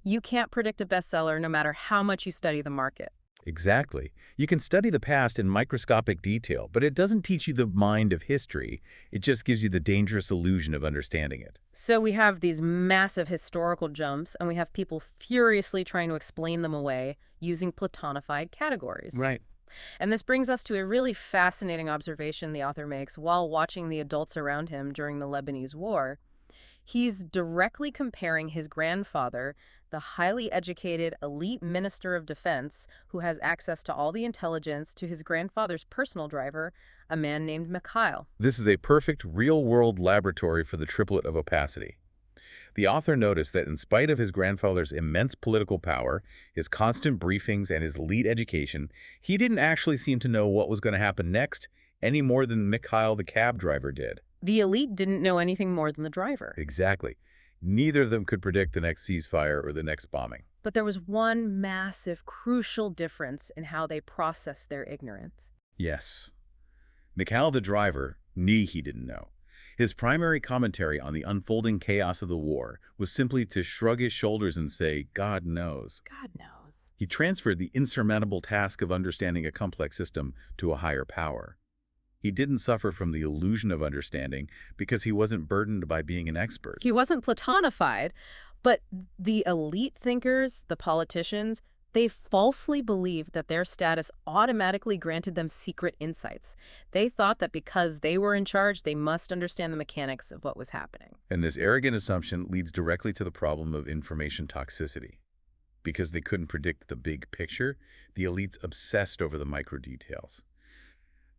[SPEAKER 1] You can't predict a bestseller no matter how much you study the market.
[SPEAKER 2] Exactly. You can study the past in microscopic detail, but it doesn't teach you the mind of history. It just gives you the dangerous illusion of understanding it.
[SPEAKER 1] So we have these massive historical jumps, and we have people furiously trying to explain them away using Platonified categories.
[SPEAKER 2] Right.
[SPEAKER 1] And this brings us to a really fascinating observation the author makes while watching the adults around him during the Lebanese War. He's directly comparing his grandfather, the highly educated elite minister of defense who has access to all the intelligence, to his grandfather's personal driver, a man named Mikhail.
[SPEAKER 2] This is a perfect real-world laboratory for the triplet of opacity. The author noticed that in spite of his grandfather's immense political power, his constant briefings, and his elite education, he didn't actually seem to know what was going to happen next any more than Mikhail the cab driver did.
[SPEAKER 1] The elite didn't know anything more than the driver.
[SPEAKER 2] Exactly. Neither of them could predict the next ceasefire or the next bombing.
[SPEAKER 1] But there was one massive, crucial difference in how they processed their ignorance.
[SPEAKER 2] Yes. Mikhail the driver knew he didn't know. His primary commentary on the unfolding chaos of the war was simply to shrug his shoulders and say, "God knows."
[SPEAKER 1] God knows.
[SPEAKER 2] He transferred the insurmountable task of understanding a complex system to a higher power. He didn't suffer from the illusion of understanding because he wasn't burdened by being an expert.
[SPEAKER 1] He wasn't Platonified, but the elite thinkers, the politicians, they falsely believed that their status automatically granted them secret insights. They thought that because they were in charge, they must understand the mechanics of what was happening.
[SPEAKER 2] And this arrogant assumption leads directly to the problem of information toxicity. Because they couldn't predict the big picture, the elites obsessed over the micro details.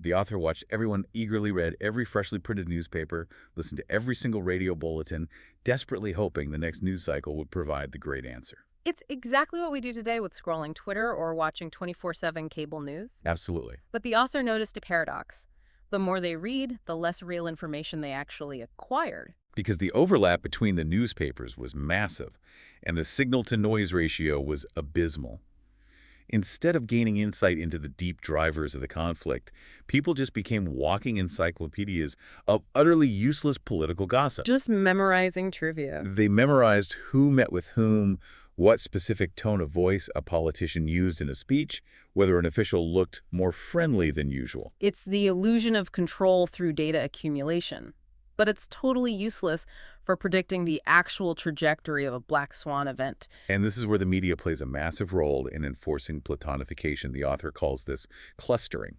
[SPEAKER 2] The author watched everyone eagerly read every freshly printed newspaper, listened to every single radio bulletin, desperately hoping the next news cycle would provide the great answer.
[SPEAKER 1] It's exactly what we do today with scrolling Twitter or watching 24/7 cable news.
[SPEAKER 2] Absolutely.
[SPEAKER 1] But the author noticed a paradox. The more they read, the less real information they actually acquired.
[SPEAKER 2] Because the overlap between the newspapers was massive, and the signal-to-noise ratio was abysmal. Instead of gaining insight into the deep drivers of the conflict, people just became walking encyclopedias of utterly useless political gossip.
[SPEAKER 1] Just memorizing trivia.
[SPEAKER 2] They memorized who met with whom, what specific tone of voice a politician used in a speech, whether an official looked more friendly than usual.
[SPEAKER 1] It's the illusion of control through data accumulation. But it's totally useless for predicting the actual trajectory of a Black Swan event.
[SPEAKER 2] And this is where the media plays a massive role in enforcing Platonification. The author calls this clustering.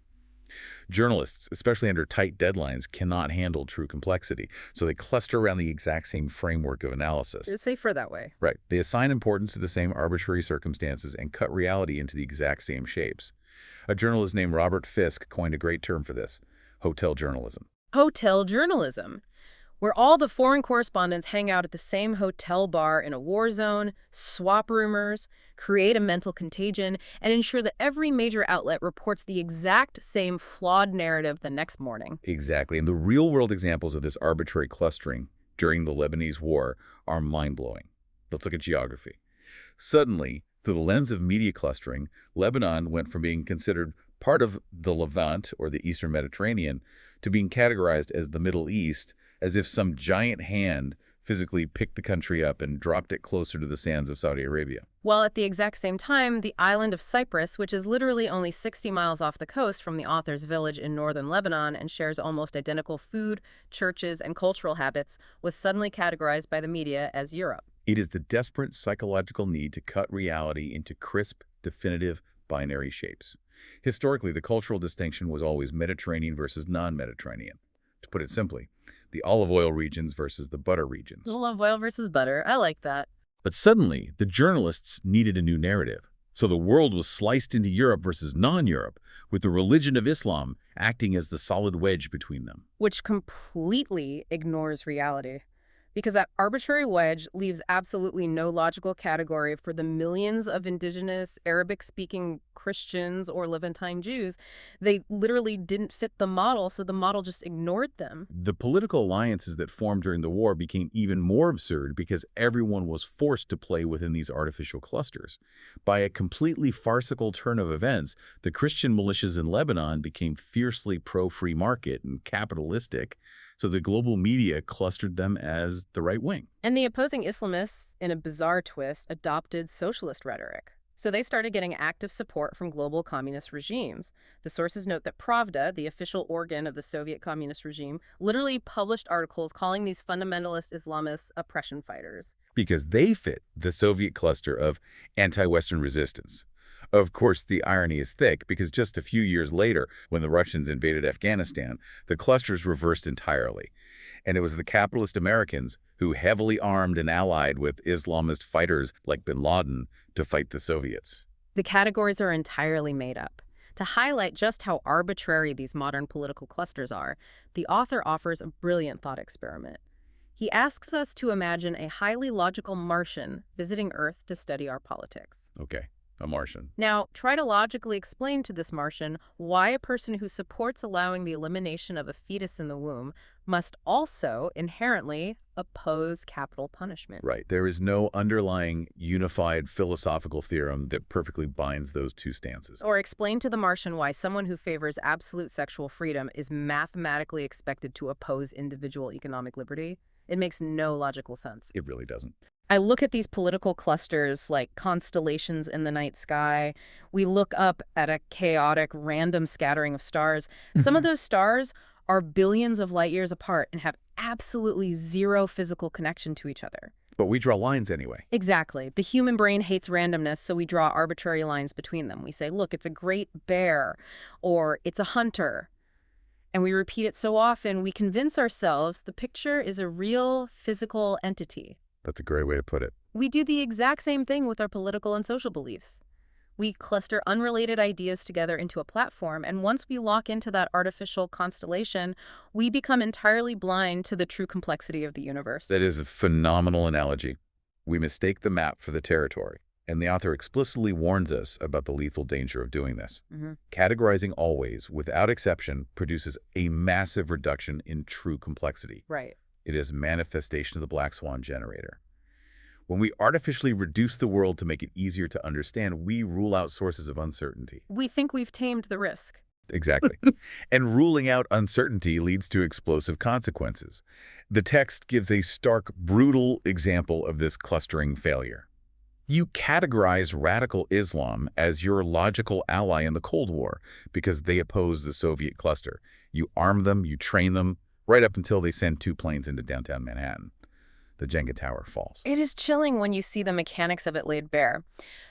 [SPEAKER 2] Journalists, especially under tight deadlines, cannot handle true complexity, so they cluster around the exact same framework of analysis.
[SPEAKER 1] It's safer that way.
[SPEAKER 2] Right. They assign importance to the same arbitrary circumstances and cut reality into the exact same shapes. A journalist named Robert Fisk coined a great term for this: hotel journalism.
[SPEAKER 1] Hotel journalism, where all the foreign correspondents hang out at the same hotel bar in a war zone, swap rumors, create a mental contagion, and ensure that every major outlet reports the exact same flawed narrative the next morning.
[SPEAKER 2] Exactly. And the real-world examples of this arbitrary clustering during the Lebanese War are mind-blowing. Let's look at geography. Suddenly, through the lens of media clustering, Lebanon went from being considered part of the Levant, or the Eastern Mediterranean, to being categorized as the Middle East, as if some giant hand physically picked the country up and dropped it closer to the sands of Saudi Arabia.
[SPEAKER 1] While at the exact same time, the island of Cyprus, which is literally only 60 miles off the coast from the author's village in northern Lebanon and shares almost identical food, churches, and cultural habits, was suddenly categorized by the media as Europe.
[SPEAKER 2] It is the desperate psychological need to cut reality into crisp, definitive binary shapes. Historically, the cultural distinction was always Mediterranean versus non-Mediterranean. To put it simply, the olive oil regions versus the butter regions.
[SPEAKER 1] Olive oil versus butter. I like that.
[SPEAKER 2] But suddenly, the journalists needed a new narrative. So the world was sliced into Europe versus non-Europe, with the religion of Islam acting as the solid wedge between them.
[SPEAKER 1] Which completely ignores reality. Because that arbitrary wedge leaves absolutely no logical category for the millions of indigenous Arabic-speaking Christians or Levantine Jews. They literally didn't fit the model, so the model just ignored them.
[SPEAKER 2] The political alliances that formed during the war became even more absurd because everyone was forced to play within these artificial clusters. By a completely farcical turn of events, the Christian militias in Lebanon became fiercely pro-free market and capitalistic, so the global media clustered them as the right wing.
[SPEAKER 1] And the opposing Islamists, in a bizarre twist, adopted socialist rhetoric. So they started getting active support from global communist regimes. The sources note that Pravda, the official organ of the Soviet communist regime, literally published articles calling these fundamentalist Islamists oppression fighters.
[SPEAKER 2] Because they fit the Soviet cluster of anti-Western resistance. Of course, the irony is thick because just a few years later, when the Russians invaded Afghanistan, the clusters reversed entirely. And it was the capitalist Americans who heavily armed and allied with Islamist fighters like bin Laden to fight the Soviets.
[SPEAKER 1] The categories are entirely made up. To highlight just how arbitrary these modern political clusters are, the author offers a brilliant thought experiment. He asks us to imagine a highly logical Martian visiting Earth to study our politics.
[SPEAKER 2] Okay. A Martian.
[SPEAKER 1] Now, try to logically explain to this Martian why a person who supports allowing the elimination of a fetus in the womb must also inherently oppose capital punishment.
[SPEAKER 2] Right. There is no underlying unified philosophical theorem that perfectly binds those two stances.
[SPEAKER 1] Or explain to the Martian why someone who favors absolute sexual freedom is mathematically expected to oppose individual economic liberty. It makes no logical sense.
[SPEAKER 2] It really doesn't.
[SPEAKER 1] I look at these political clusters like constellations in the night sky. We look up at a chaotic, random scattering of stars. Some of those stars are billions of light years apart and have absolutely zero physical connection to each other.
[SPEAKER 2] But we draw lines anyway.
[SPEAKER 1] Exactly. The human brain hates randomness, so we draw arbitrary lines between them. We say, look, it's a great bear, or it's a hunter. And we repeat it so often, we convince ourselves the picture is a real physical entity.
[SPEAKER 2] That's a great way to put it.
[SPEAKER 1] We do the exact same thing with our political and social beliefs. We cluster unrelated ideas together into a platform, and once we lock into that artificial constellation, we become entirely blind to the true complexity of the universe.
[SPEAKER 2] That is a phenomenal analogy. We mistake the map for the territory, and the author explicitly warns us about the lethal danger of doing this. Categorizing always, without exception, produces a massive reduction in true complexity.
[SPEAKER 1] Right.
[SPEAKER 2] It is a manifestation of the Black Swan generator. When we artificially reduce the world to make it easier to understand, we rule out sources of uncertainty.
[SPEAKER 1] We think we've tamed the risk.
[SPEAKER 2] Exactly. And ruling out uncertainty leads to explosive consequences. The text gives a stark, brutal example of this clustering failure. You categorize radical Islam as your logical ally in the Cold War because they oppose the Soviet cluster. You arm them, you train them, right up until they send 2 planes into downtown Manhattan. The Jenga Tower falls.
[SPEAKER 1] It is chilling when you see the mechanics of it laid bare.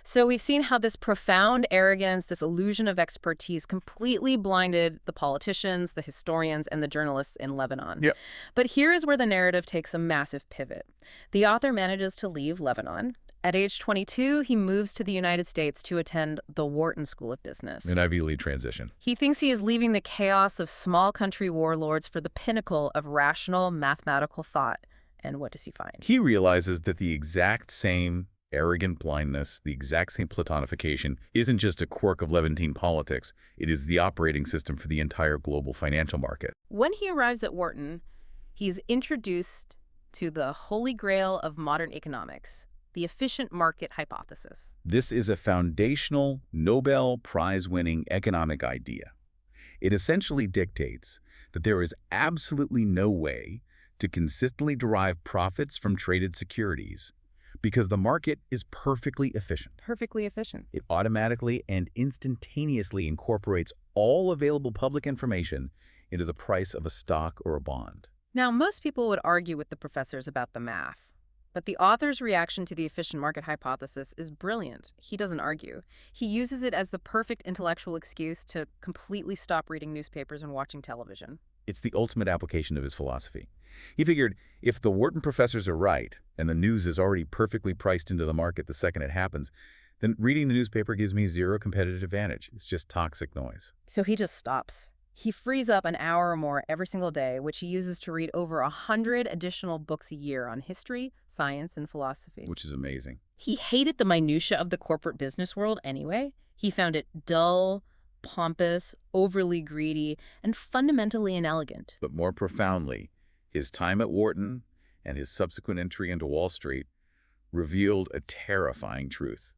[SPEAKER 1] So we've seen how this profound arrogance, this illusion of expertise completely blinded the politicians, the historians, and the journalists in Lebanon.
[SPEAKER 2] Yep.
[SPEAKER 1] But here is where the narrative takes a massive pivot. The author manages to leave Lebanon. At age 22, he moves to the United States to attend the Wharton School of Business.
[SPEAKER 2] An Ivy League transition.
[SPEAKER 1] He thinks he is leaving the chaos of small country warlords for the pinnacle of rational mathematical thought. And what does he find?
[SPEAKER 2] He realizes that the exact same arrogant blindness, the exact same platonification, isn't just a quirk of Levantine politics. It is the operating system for the entire global financial market.
[SPEAKER 1] When he arrives at Wharton, he's introduced to the holy grail of modern economics, the efficient market hypothesis.
[SPEAKER 2] This is a foundational, Nobel Prize-winning economic idea. It essentially dictates that there is absolutely no way to consistently derive profits from traded securities because the market is perfectly efficient.
[SPEAKER 1] Perfectly efficient.
[SPEAKER 2] It automatically and instantaneously incorporates all available public information into the price of a stock or a bond.
[SPEAKER 1] Now, most people would argue with the professors about the math. But the author's reaction to the efficient market hypothesis is brilliant. He doesn't argue. He uses it as the perfect intellectual excuse to completely stop reading newspapers and watching television.
[SPEAKER 2] It's the ultimate application of his philosophy. He figured if the Wharton professors are right, and the news is already perfectly priced into the market the second it happens, then reading the newspaper gives me zero competitive advantage. It's just toxic noise.
[SPEAKER 1] So he just stops. He frees up an hour or more every single day, which he uses to read over 100 additional books a year on history, science, and philosophy.
[SPEAKER 2] Which is amazing.
[SPEAKER 1] He hated the minutia of the corporate business world anyway. He found it dull, pompous, overly greedy, and fundamentally inelegant.
[SPEAKER 2] But more profoundly, his time at Wharton and his subsequent entry into Wall Street revealed a terrifying truth.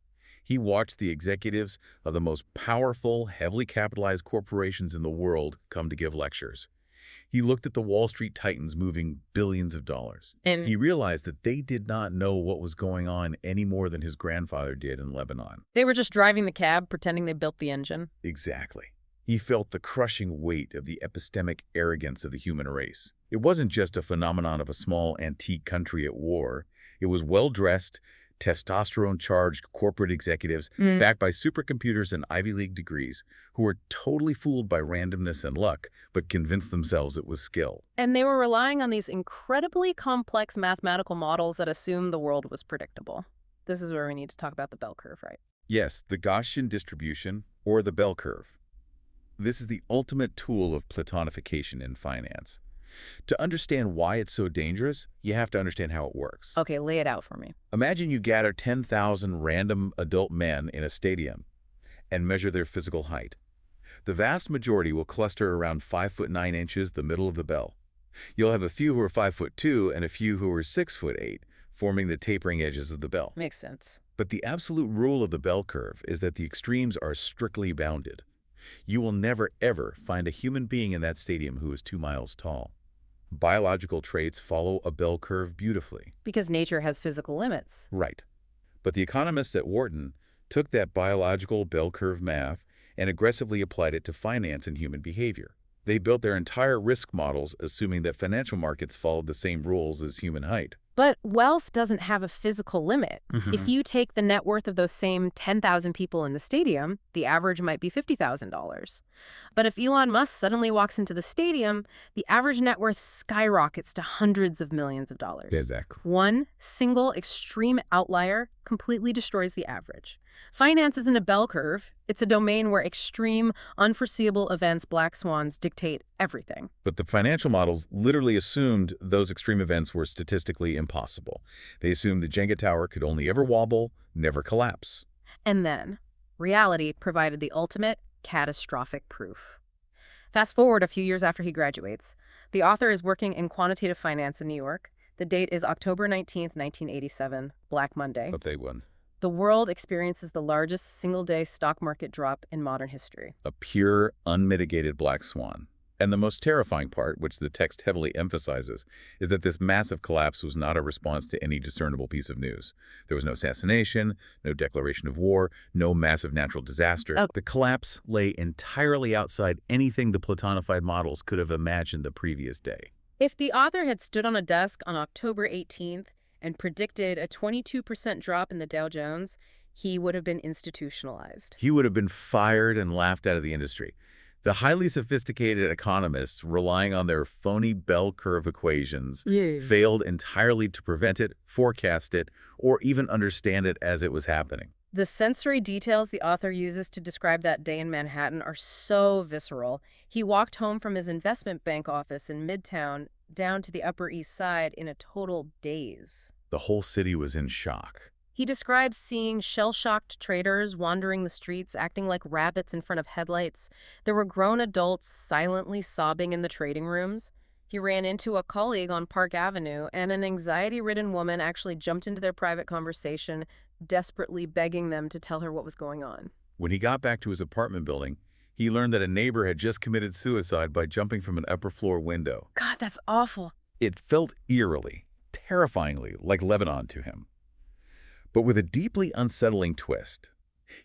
[SPEAKER 2] He watched the executives of the most powerful, heavily capitalized corporations in the world come to give lectures. He looked at the Wall Street titans moving billions of dollars.
[SPEAKER 1] And
[SPEAKER 2] He realized that they did not know what was going on any more than his grandfather did in Lebanon.
[SPEAKER 1] they were just driving the cab, pretending they built the engine.
[SPEAKER 2] Exactly. He felt the crushing weight of the epistemic arrogance of the human race. It wasn't just a phenomenon of a small, antique country at war. It was well-dressed, testosterone-charged corporate executives backed by supercomputers and Ivy League degrees who were totally fooled by randomness and luck, but convinced themselves it was skill.
[SPEAKER 1] And they were relying on these incredibly complex mathematical models that assumed the world was predictable. This is where we need to talk about the bell curve, right?
[SPEAKER 2] Yes, the Gaussian distribution, or the bell curve. This is the ultimate tool of platonification in finance. To understand why it's so dangerous, you have to understand how it works.
[SPEAKER 1] Okay, lay it out for me.
[SPEAKER 2] Imagine you gather 10,000 random adult men in a stadium and measure their physical height. The vast majority will cluster around 5'9", the middle of the bell. You'll have a few who are 5'2" and a few who are 6'8", forming the tapering edges of the bell.
[SPEAKER 1] Makes sense.
[SPEAKER 2] But the absolute rule of the bell curve is that the extremes are strictly bounded. You will never, ever find a human being in that stadium who is 2 miles tall. Biological traits follow a bell curve beautifully.
[SPEAKER 1] Because nature has physical limits.
[SPEAKER 2] Right. But the economists at Wharton took that biological bell curve math and aggressively applied it to finance and human behavior. They built their entire risk models assuming that financial markets followed the same rules as human height.
[SPEAKER 1] But wealth doesn't have a physical limit. If you take the net worth of those same 10,000 people in the stadium, the average might be $50,000. But if Elon Musk suddenly walks into the stadium, the average net worth skyrockets to hundreds of millions of dollars.
[SPEAKER 2] Exactly.
[SPEAKER 1] One single extreme outlier completely destroys the average. Finance isn't a bell curve. It's a domain where extreme, unforeseeable events, black swans, dictate everything.
[SPEAKER 2] But the financial models literally assumed those extreme events were statistically impossible. They assumed the Jenga tower could only ever wobble, never collapse.
[SPEAKER 1] And then, reality provided the ultimate catastrophic proof. Fast forward a few years after he graduates. The author is working in quantitative finance in New York. The date is October 19th, 1987, Black Monday.
[SPEAKER 2] Update one.
[SPEAKER 1] The world experiences the largest single-day stock market drop in modern history.
[SPEAKER 2] A pure, unmitigated black swan. And the most terrifying part, which the text heavily emphasizes, is that this massive collapse was not a response to any discernible piece of news. There was no assassination, no declaration of war, no massive natural disaster.
[SPEAKER 1] Oh.
[SPEAKER 2] The collapse lay entirely outside anything the Platonified models could have imagined the previous day.
[SPEAKER 1] If the author had stood on a desk on October 18th and predicted a 22% drop in the Dow Jones, he would have been institutionalized.
[SPEAKER 2] He would have been fired and laughed out of the industry. The highly sophisticated economists, relying on their phony bell curve equations, failed entirely to prevent it, forecast it, or even understand it as it was happening.
[SPEAKER 1] The sensory details the author uses to describe that day in Manhattan are so visceral. He walked home from his investment bank office in Midtown down to the Upper East Side in a total daze.
[SPEAKER 2] The whole city was in shock.
[SPEAKER 1] He describes seeing shell-shocked traders wandering the streets, acting like rabbits in front of headlights. There were grown adults silently sobbing in the trading rooms. He ran into a colleague on Park Avenue, and an anxiety-ridden woman actually jumped into their private conversation, desperately begging them to tell her what was going on.
[SPEAKER 2] When he got back to his apartment building, he learned that a neighbor had just committed suicide by jumping from an upper-floor window.
[SPEAKER 1] God, that's awful.
[SPEAKER 2] It felt eerily, terrifyingly like Lebanon to him. But with a deeply unsettling twist.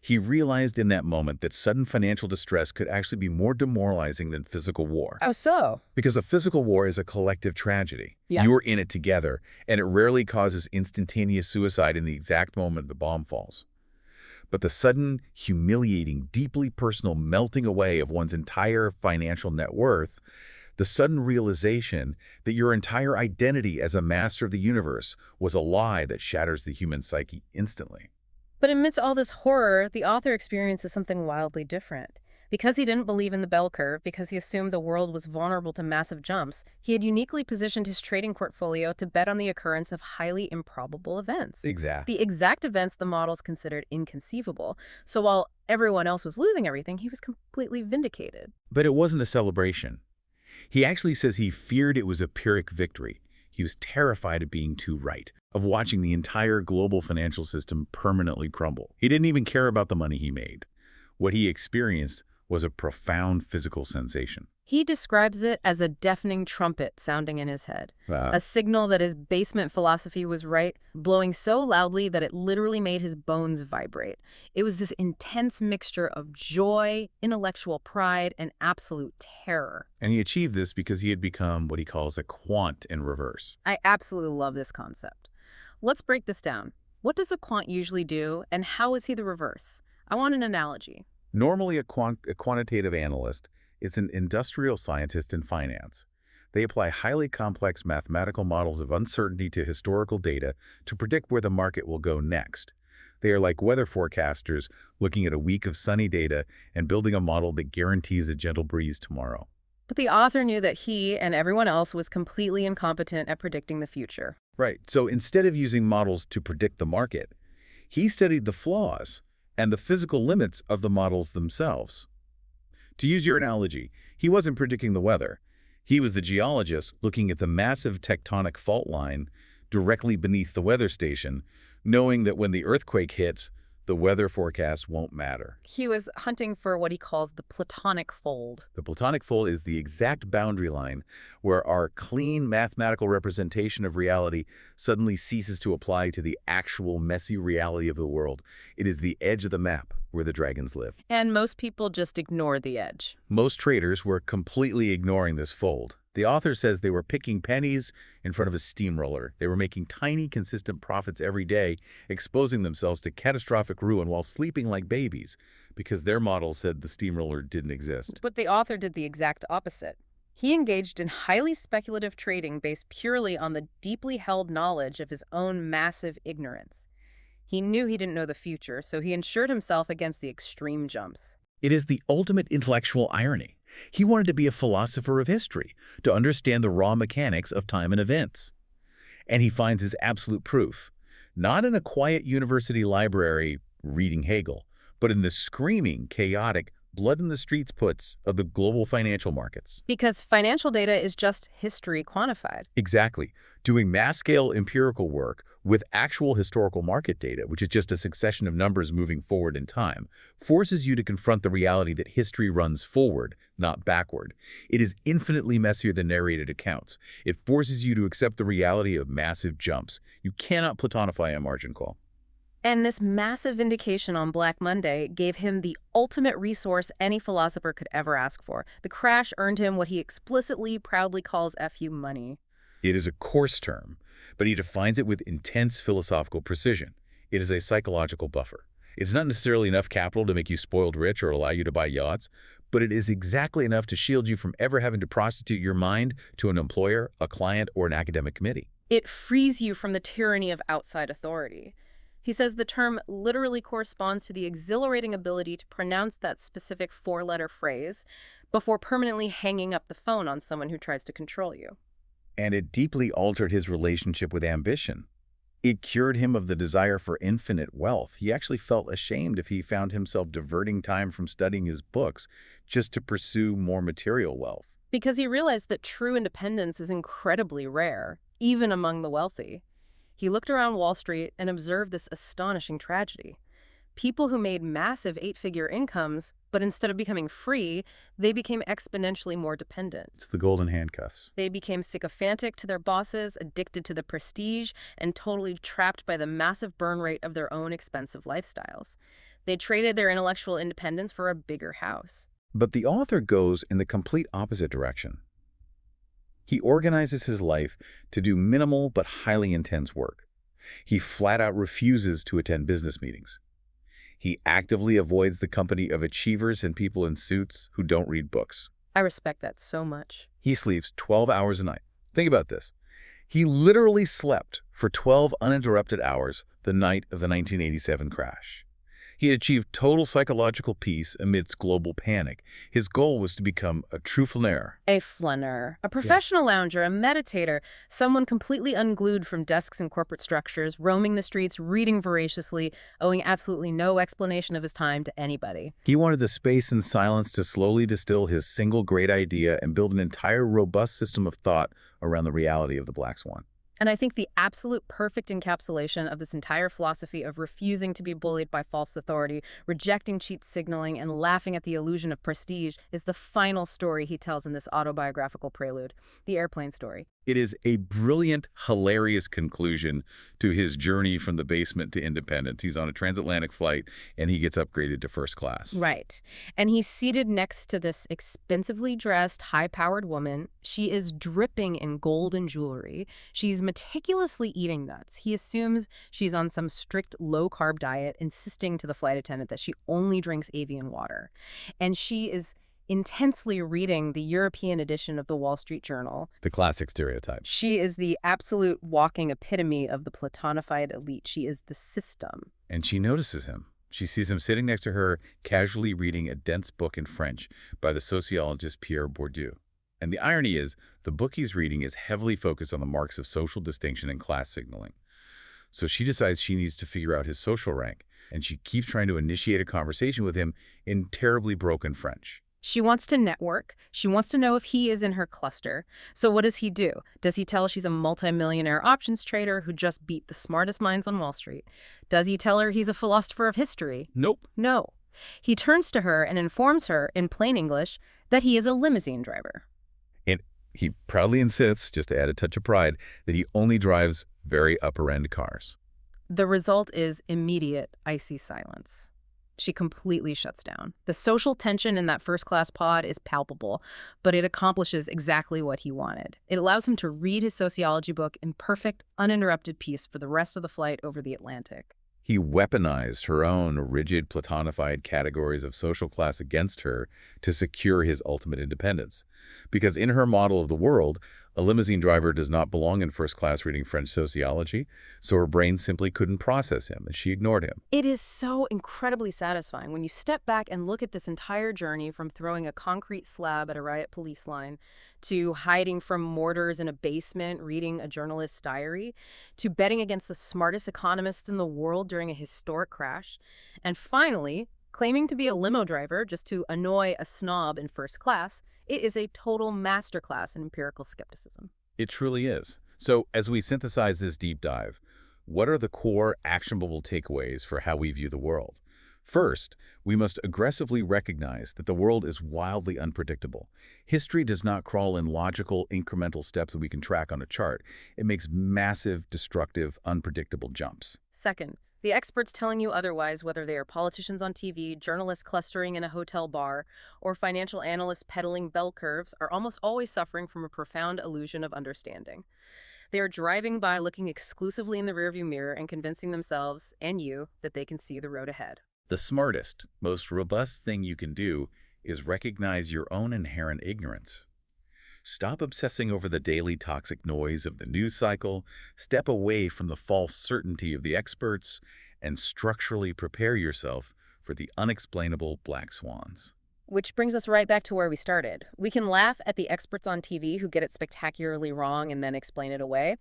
[SPEAKER 2] He realized in that moment that sudden financial distress could actually be more demoralizing than physical war.
[SPEAKER 1] Oh, so?
[SPEAKER 2] Because a physical war is a collective tragedy.
[SPEAKER 1] Yeah.
[SPEAKER 2] You're in it together, and it rarely causes instantaneous suicide in the exact moment the bomb falls. But the sudden, humiliating, deeply personal melting away of one's entire financial net worth, the sudden realization that your entire identity as a master of the universe was a lie that shatters the human psyche instantly.
[SPEAKER 1] But amidst all this horror, the author experiences something wildly different. Because he didn't believe in the bell curve, because he assumed the world was vulnerable to massive jumps, he had uniquely positioned his trading portfolio to bet on the occurrence of highly improbable events.
[SPEAKER 2] Exactly.
[SPEAKER 1] The exact events the models considered inconceivable. So while everyone else was losing everything, he was completely vindicated.
[SPEAKER 2] But it wasn't a celebration. He actually says he feared it was a Pyrrhic victory. He was terrified of being too right, of watching the entire global financial system permanently crumble. He didn't even care about the money he made. What he experienced was a profound physical sensation.
[SPEAKER 1] He describes it as a deafening trumpet sounding in his head,
[SPEAKER 2] Wow.
[SPEAKER 1] a signal that his basement philosophy was right, blowing so loudly that it literally made his bones vibrate. It was this intense mixture of joy, intellectual pride, and absolute terror.
[SPEAKER 2] And he achieved this because he had become what he calls a quant in reverse.
[SPEAKER 1] I absolutely love this concept. Let's break this down. What does a quant usually do, and how is he the reverse? I want an analogy.
[SPEAKER 2] Normally, a quantitative analyst is an industrial scientist in finance. They apply highly complex mathematical models of uncertainty to historical data to predict where the market will go next. They are like weather forecasters looking at a week of sunny data and building a model that guarantees a gentle breeze tomorrow.
[SPEAKER 1] But the author knew that he and everyone else was completely incompetent at predicting the future.
[SPEAKER 2] Right. So instead of using models to predict the market, he studied the flaws and the physical limits of the models themselves. To use your analogy, he wasn't predicting the weather. He was the geologist looking at the massive tectonic fault line directly beneath the weather station, knowing that when the earthquake hits, the weather forecast won't matter.
[SPEAKER 1] He was hunting for what he calls the Platonic fold.
[SPEAKER 2] The Platonic fold is the exact boundary line where our clean mathematical representation of reality suddenly ceases to apply to the actual messy reality of the world. It is the edge of the map where the dragons live.
[SPEAKER 1] And most people just ignore the edge.
[SPEAKER 2] Most traders were completely ignoring this fold. The author says they were picking pennies in front of a steamroller. They were making tiny, consistent profits every day, exposing themselves to catastrophic ruin while sleeping like babies, because their model said the steamroller didn't exist.
[SPEAKER 1] But the author did the exact opposite. He engaged in highly speculative trading based purely on the deeply held knowledge of his own massive ignorance. He knew he didn't know the future, so he insured himself against the extreme jumps.
[SPEAKER 2] It is the ultimate intellectual irony. He wanted to be a philosopher of history, to understand the raw mechanics of time and events. And he finds his absolute proof, not in a quiet university library reading Hegel, but in the screaming, chaotic, blood-in-the-streets puts of the global financial markets.
[SPEAKER 1] Because financial data is just history quantified.
[SPEAKER 2] Exactly. Doing mass-scale empirical work with actual historical market data, which is just a succession of numbers moving forward in time, forces you to confront the reality that history runs forward, not backward. It is infinitely messier than narrated accounts. It forces you to accept the reality of massive jumps. You cannot platonify a margin call.
[SPEAKER 1] And this massive vindication on Black Monday gave him the ultimate resource any philosopher could ever ask for. The crash earned him what he explicitly, proudly calls FU money.
[SPEAKER 2] It is a coarse term, but he defines it with intense philosophical precision. It is a psychological buffer. It's not necessarily enough capital to make you spoiled rich or allow you to buy yachts, but it is exactly enough to shield you from ever having to prostitute your mind to an employer, a client, or an academic committee.
[SPEAKER 1] It frees you from the tyranny of outside authority. He says the term literally corresponds to the exhilarating ability to pronounce that specific four-letter phrase before permanently hanging up the phone on someone who tries to control you.
[SPEAKER 2] And it deeply altered his relationship with ambition. It cured him of the desire for infinite wealth. He actually felt ashamed if he found himself diverting time from studying his books just to pursue more material wealth.
[SPEAKER 1] Because he realized that true independence is incredibly rare, even among the wealthy. He looked around Wall Street and observed this astonishing tragedy. People who made massive 8-figure incomes, but instead of becoming free, they became exponentially more dependent.
[SPEAKER 2] It's the golden handcuffs.
[SPEAKER 1] They became sycophantic to their bosses, addicted to the prestige, and totally trapped by the massive burn rate of their own expensive lifestyles. They traded their intellectual independence for a bigger house.
[SPEAKER 2] But the author goes in the complete opposite direction. He organizes his life to do minimal but highly intense work. He flat out refuses to attend business meetings. He actively avoids the company of achievers and people in suits who don't read books.
[SPEAKER 1] I respect that so much.
[SPEAKER 2] He sleeps 12 hours a night. Think about this. He literally slept for 12 uninterrupted hours the night of the 1987 crash. He achieved total psychological peace amidst global panic. His goal was to become a true flaneur.
[SPEAKER 1] A flaneur, a professional lounger, a meditator, someone completely unglued from desks and corporate structures, roaming the streets, reading voraciously, owing absolutely no explanation of his time to anybody.
[SPEAKER 2] He wanted the space and silence to slowly distill his single great idea and build an entire robust system of thought around the reality of the Black Swan.
[SPEAKER 1] And I think the absolute perfect encapsulation of this entire philosophy of refusing to be bullied by false authority, rejecting cheat signaling, and laughing at the illusion of prestige is the final story he tells in this autobiographical prelude, the airplane story.
[SPEAKER 2] It is a brilliant, hilarious conclusion to his journey from the basement to independence. He's on a transatlantic flight, and he gets upgraded to first class.
[SPEAKER 1] Right. And he's seated next to this expensively dressed, high-powered woman. She is dripping in gold and jewelry. She's meticulously eating nuts. He assumes she's on some strict low-carb diet, insisting to the flight attendant that she only drinks avian water. And she is intensely reading the European edition of the Wall Street Journal.
[SPEAKER 2] The classic stereotype.
[SPEAKER 1] She is the absolute walking epitome of the Platonified elite. She is the system.
[SPEAKER 2] And she notices him. She sees him sitting next to her, casually reading a dense book in French by the sociologist Pierre Bourdieu. And the irony is, the book he's reading is heavily focused on the marks of social distinction and class signaling. So she decides she needs to figure out his social rank, and she keeps trying to initiate a conversation with him in terribly broken French.
[SPEAKER 1] She wants to network. She wants to know if he is in her cluster. So what does he do? Does he tell her she's a multimillionaire options trader who just beat the smartest minds on Wall Street? Does he tell her he's a philosopher of history?
[SPEAKER 2] Nope.
[SPEAKER 1] No. He turns to her and informs her, in plain English, that he is a limousine driver.
[SPEAKER 2] And he proudly insists, just to add a touch of pride, that he only drives very upper-end cars.
[SPEAKER 1] The result is immediate, icy silence. She completely shuts down. The social tension in that first-class pod is palpable, but it accomplishes exactly what he wanted. It allows him to read his sociology book in perfect, uninterrupted peace for the rest of the flight over the Atlantic.
[SPEAKER 2] He weaponized her own rigid, platonified categories of social class against her to secure his ultimate independence. Because in her model of the world, a limousine driver does not belong in first class reading French sociology, so her brain simply couldn't process him, and she ignored him.
[SPEAKER 1] It is so incredibly satisfying when you step back and look at this entire journey from throwing a concrete slab at a riot police line, to hiding from mortars in a basement reading a journalist's diary, to betting against the smartest economists in the world during a historic crash, and finally, claiming to be a limo driver just to annoy a snob in first class. It is a total masterclass in empirical skepticism.
[SPEAKER 2] It truly is. So as we synthesize this deep dive, what are the core actionable takeaways for how we view the world? First, we must aggressively recognize that the world is wildly unpredictable. History does not crawl in logical, incremental steps that we can track on a chart. It makes massive, destructive, unpredictable jumps.
[SPEAKER 1] Second, the experts telling you otherwise, whether they are politicians on TV, journalists clustering in a hotel bar, or financial analysts peddling bell curves, are almost always suffering from a profound illusion of understanding. They are driving by looking exclusively in the rearview mirror and convincing themselves, and you, that they can see the road ahead.
[SPEAKER 2] The smartest, most robust thing you can do is recognize your own inherent ignorance. Stop obsessing over the daily toxic noise of the news cycle, step away from the false certainty of the experts, and structurally prepare yourself for the unexplainable black swans.
[SPEAKER 1] Which brings us right back to where we started. We can laugh at the experts on TV who get it spectacularly wrong and then explain it away.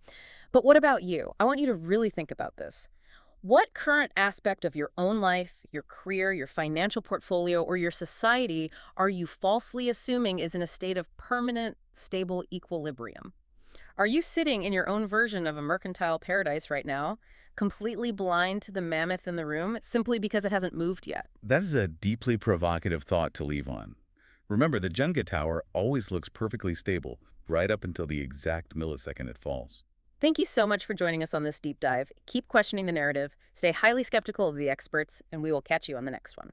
[SPEAKER 1] But what about you? I want you to really think about this. What current aspect of your own life, your career, your financial portfolio, or your society are you falsely assuming is in a state of permanent, stable equilibrium? Are you sitting in your own version of a mercantile paradise right now, completely blind to the mammoth in the room simply because it hasn't moved yet.
[SPEAKER 2] That is a deeply provocative thought to leave on. Remember, the Jenga tower always looks perfectly stable, right up until the exact millisecond it falls.
[SPEAKER 1] Thank you so much for joining us on this deep dive. Keep questioning the narrative, stay highly skeptical of the experts, and we will catch you on the next one.